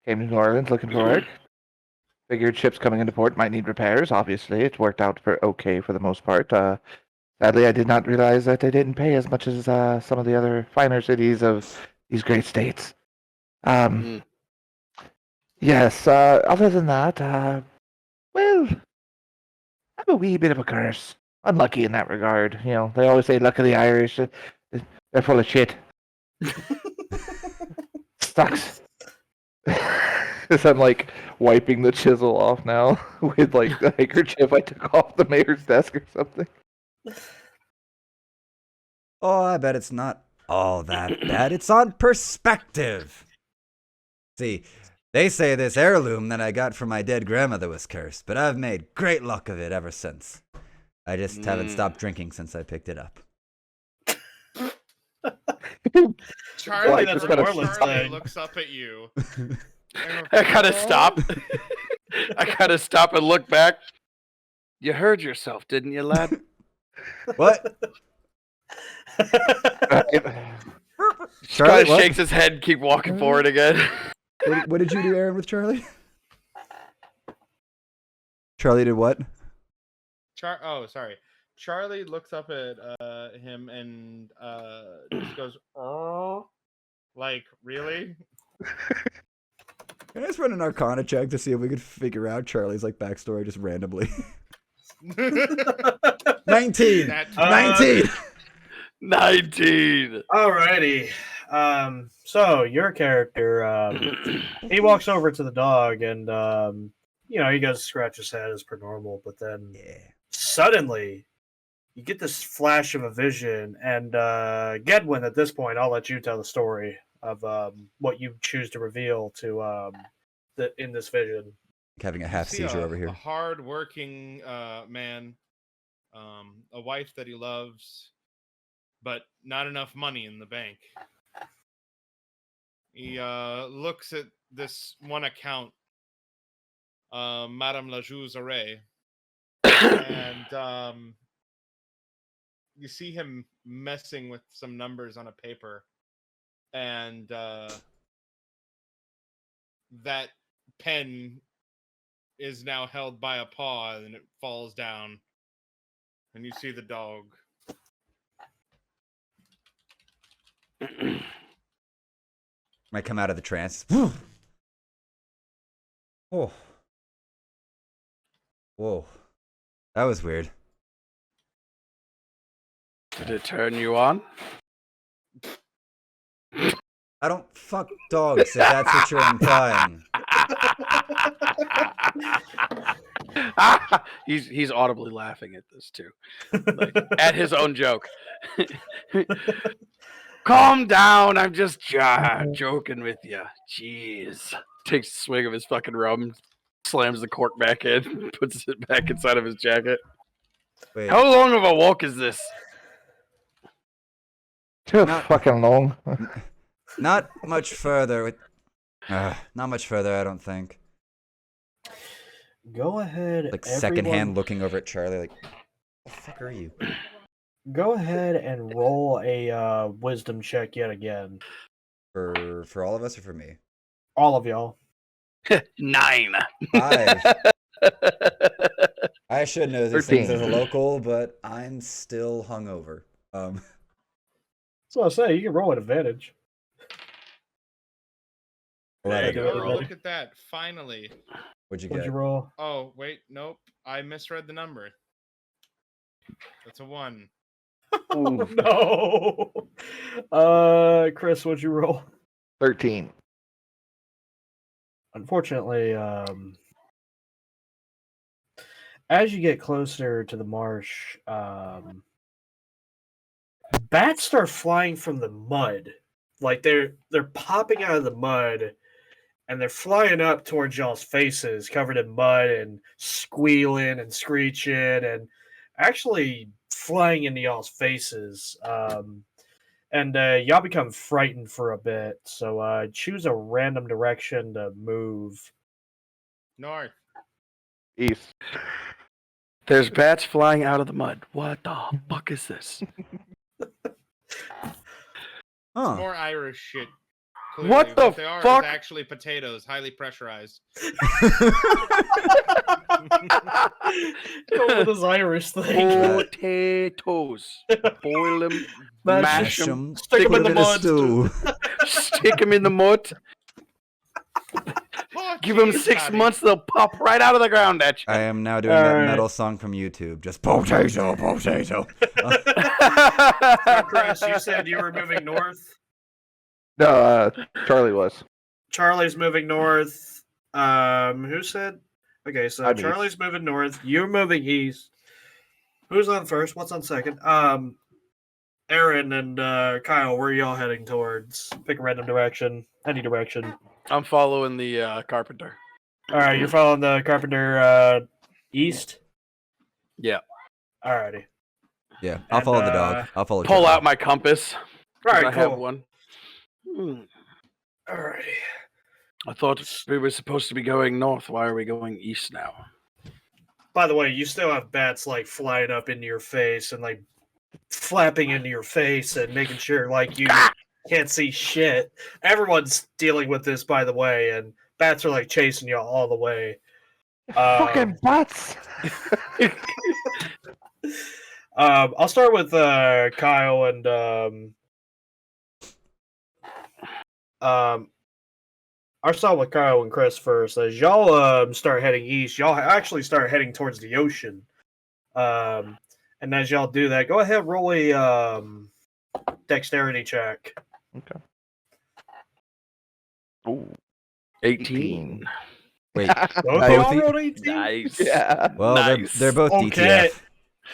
D: came to New Orleans looking for work. Figured ships coming into port might need repairs. Obviously, it worked out for okay for the most part. Sadly, I did not realize that they didn't pay as much as some of the other finer cities of these great states. Yes. Other than that, well, I'm a wee bit of a curse. Unlucky in that regard. You know, they always say luck of the Irish. They're full of shit. Sucks. As I'm like wiping the chisel off now with like the handkerchief I took off the mayor's desk or something.
G: Oh, I bet it's not all that bad. It's on perspective. See, they say this heirloom that I got from my dead grandmother was cursed, but I've made great luck of it ever since. I just haven't stopped drinking since I picked it up.
E: Charlie,
D: Like,
F: that's
D: just
F: a
D: gotta-
F: New Orleans
E: Charlie
F: thing.
E: looks up at you.
C: I gotta stop. I gotta stop and look back. You heard yourself, didn't you, lad?
G: What?
C: Charlie
G: what?
C: shakes his head and keep walking forward again.
G: What did you do, Aaron, with Charlie? Charlie did what?
E: Oh, sorry. Charlie looks up at him and just goes, "Oh, like really?"
G: Can I just run an Arcana check to see if we could figure out Charlie's like backstory just randomly? 19.
E: That
G: 19.
C: 19.
F: Alrighty. So your character, he walks over to the dog and, he goes to scratch his head as per normal, but then
G: Yeah.
F: suddenly you get this flash of a vision, and Gedwin, at this point, I'll let you tell the story of what you choose to reveal to in this vision.
G: Having a
E: You
G: half
E: see
G: seizure over
E: a
G: here.
E: hard-working man, a wife that he loves, but not enough money in the bank. He looks at this one account, Madame Lajou's array, and you see him messing with some numbers on a paper, and that pen is now held by a paw, and it falls down, and you see the dog.
G: Might come out of the trance. Oh. Whoa. That was weird.
C: Did it turn you on?
G: I don't fuck dogs if that's what you're implying.
C: He's audibly laughing at this too, like, at his own joke. Calm down, I'm just joking with you. Jeez. Takes a swig of his fucking rum, slams the cork back in, puts it back inside of his jacket.
G: Wait.
C: How long of a walk is this?
D: Too
G: Not-
D: fucking long.
G: Not much further. Not much further, I don't think.
F: Go ahead.
G: Like
F: everyone,
G: secondhand looking over at Charlie, like, what the fuck are you?
F: Go ahead and roll a wisdom check yet again.
G: For all of us or for me?
F: All of y'all.
C: 9.
G: 5. I should know these things
D: 13.
G: as a local, but I'm still hungover.
F: So I say you can roll at advantage.
E: There you
F: do
E: go.
F: everybody.
E: Look at that. Finally.
G: What'd you
F: What'd
G: get?
F: you roll?
E: Oh, wait. Nope. I misread the number. That's a 1.
F: Oh, no. Chris, what'd you roll?
D: 13.
F: Unfortunately, as you get closer to the marsh, bats start flying from the mud. Like they're popping out of the mud, and they're flying up towards y'all's faces, covered in mud and squealing and screeching, and actually flying into y'all's faces. And y'all become frightened for a bit. So choose a random direction to move.
E: North.
D: East.
C: There's bats flying out of the mud. What the fuck is this?
G: Huh.
E: More Irish shit.
C: What the
E: What they are
C: fuck?
E: is actually potatoes, highly pressurized.
F: Go with this Irish thing.
C: Potatoes. Boil them,
F: Mash
C: mash them,
G: 'em,
F: Stick 'em
G: put
F: in the
G: 'em
F: mud.
G: stew.
C: stick them in the mud.
E: Oh,
C: Give them
E: geez,
C: 6
E: Scotty.
C: months, they'll pop right out of the ground at you.
G: I am now doing that
F: Alright.
G: metal song from YouTube. Just potato, potato.
F: So, Chris, you said you were moving north.
D: No, Charlie was.
F: Charlie's moving north. Who said? Okay, so
D: I'm east.
F: Charlie's moving north. You're moving east. Who's on first? What's on second? Aaron and Kyle, where are y'all heading towards? Pick a random direction, any direction.
C: I'm following the carpenter.
F: All right, you're following the carpenter east.
C: Yeah.
F: Alrighty.
G: Yeah, I'll
F: And,
G: follow the dog. I'll follow
C: Pull
G: Charlie.
C: out my compass. 'cause
F: All right,
C: I have
F: cool.
C: one.
F: Alrighty.
C: I thought we were supposed to be going north. Why are we going east now?
F: By the way, you still have bats like flying up into your face and like flapping into your face and making sure like you can't see shit. Everyone's dealing with this, by the way, and bats are like chasing you all the way.
D: Fucking butts.
F: I'll start with Kyle and I'll start with Kyle and Chris first. As y'all start heading east, y'all actually start heading towards the ocean. And as y'all do that, go ahead, roll a dexterity check.
D: Okay. Ooh,
C: 18.
G: Wait,
F: Okay,
G: both
F: y'all
G: e-
F: rolled 18?
C: Nice.
D: Yeah.
G: well,
C: Nice.
G: they're both
F: Okay.
G: DTF.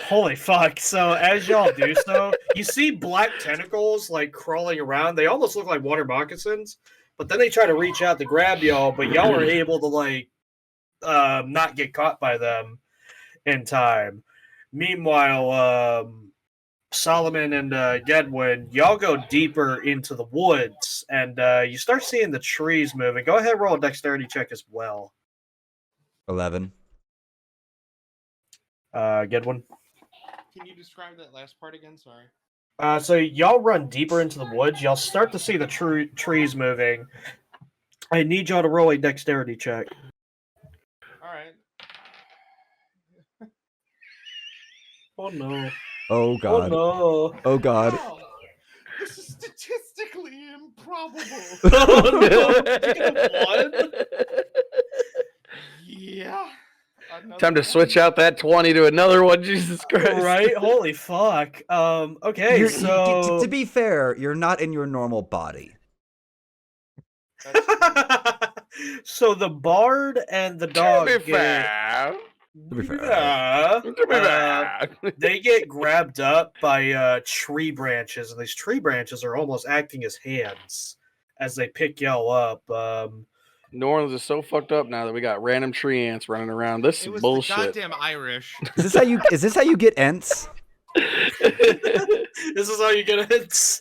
F: Holy fuck. So as y'all do so, you see black tentacles like crawling around. They almost look like water moccasins, but then they try to reach out to grab y'all, but y'all are able to like not get caught by them in time. Meanwhile, Solomon and Gedwin, y'all go deeper into the woods and you start seeing the trees moving. Go ahead and roll a dexterity check as well.
G: 11.
F: Gedwin.
E: Can you describe that last part again? Sorry.
F: So y'all run deeper into the woods. Y'all start to see the trees moving. I need y'all to roll a dexterity check.
E: All right.
F: Oh no!
G: Oh god.
F: Oh no!
G: Oh god.
E: No, this is statistically improbable.
F: Oh no! You have one?
E: Yeah. Another
C: Time to
E: one.
C: switch out that 20 to another one. Jesus Christ.
F: Right? Holy fuck! Okay,
G: You're-
F: so
G: to be fair, you're not in your normal body.
E: That's true.
F: so the bard and the dog
C: To be
F: get
C: fair.
G: To be fair.
F: Yeah.
C: To be fair.
F: They get grabbed up by tree branches, and these tree branches are almost acting as hands as they pick y'all up.
C: New Orleans is so fucked up now that we got random tree ants running around. This
E: It
C: is
E: was
C: bullshit.
E: the goddamn Irish.
G: Is this how you get ents?
F: This is how you get it.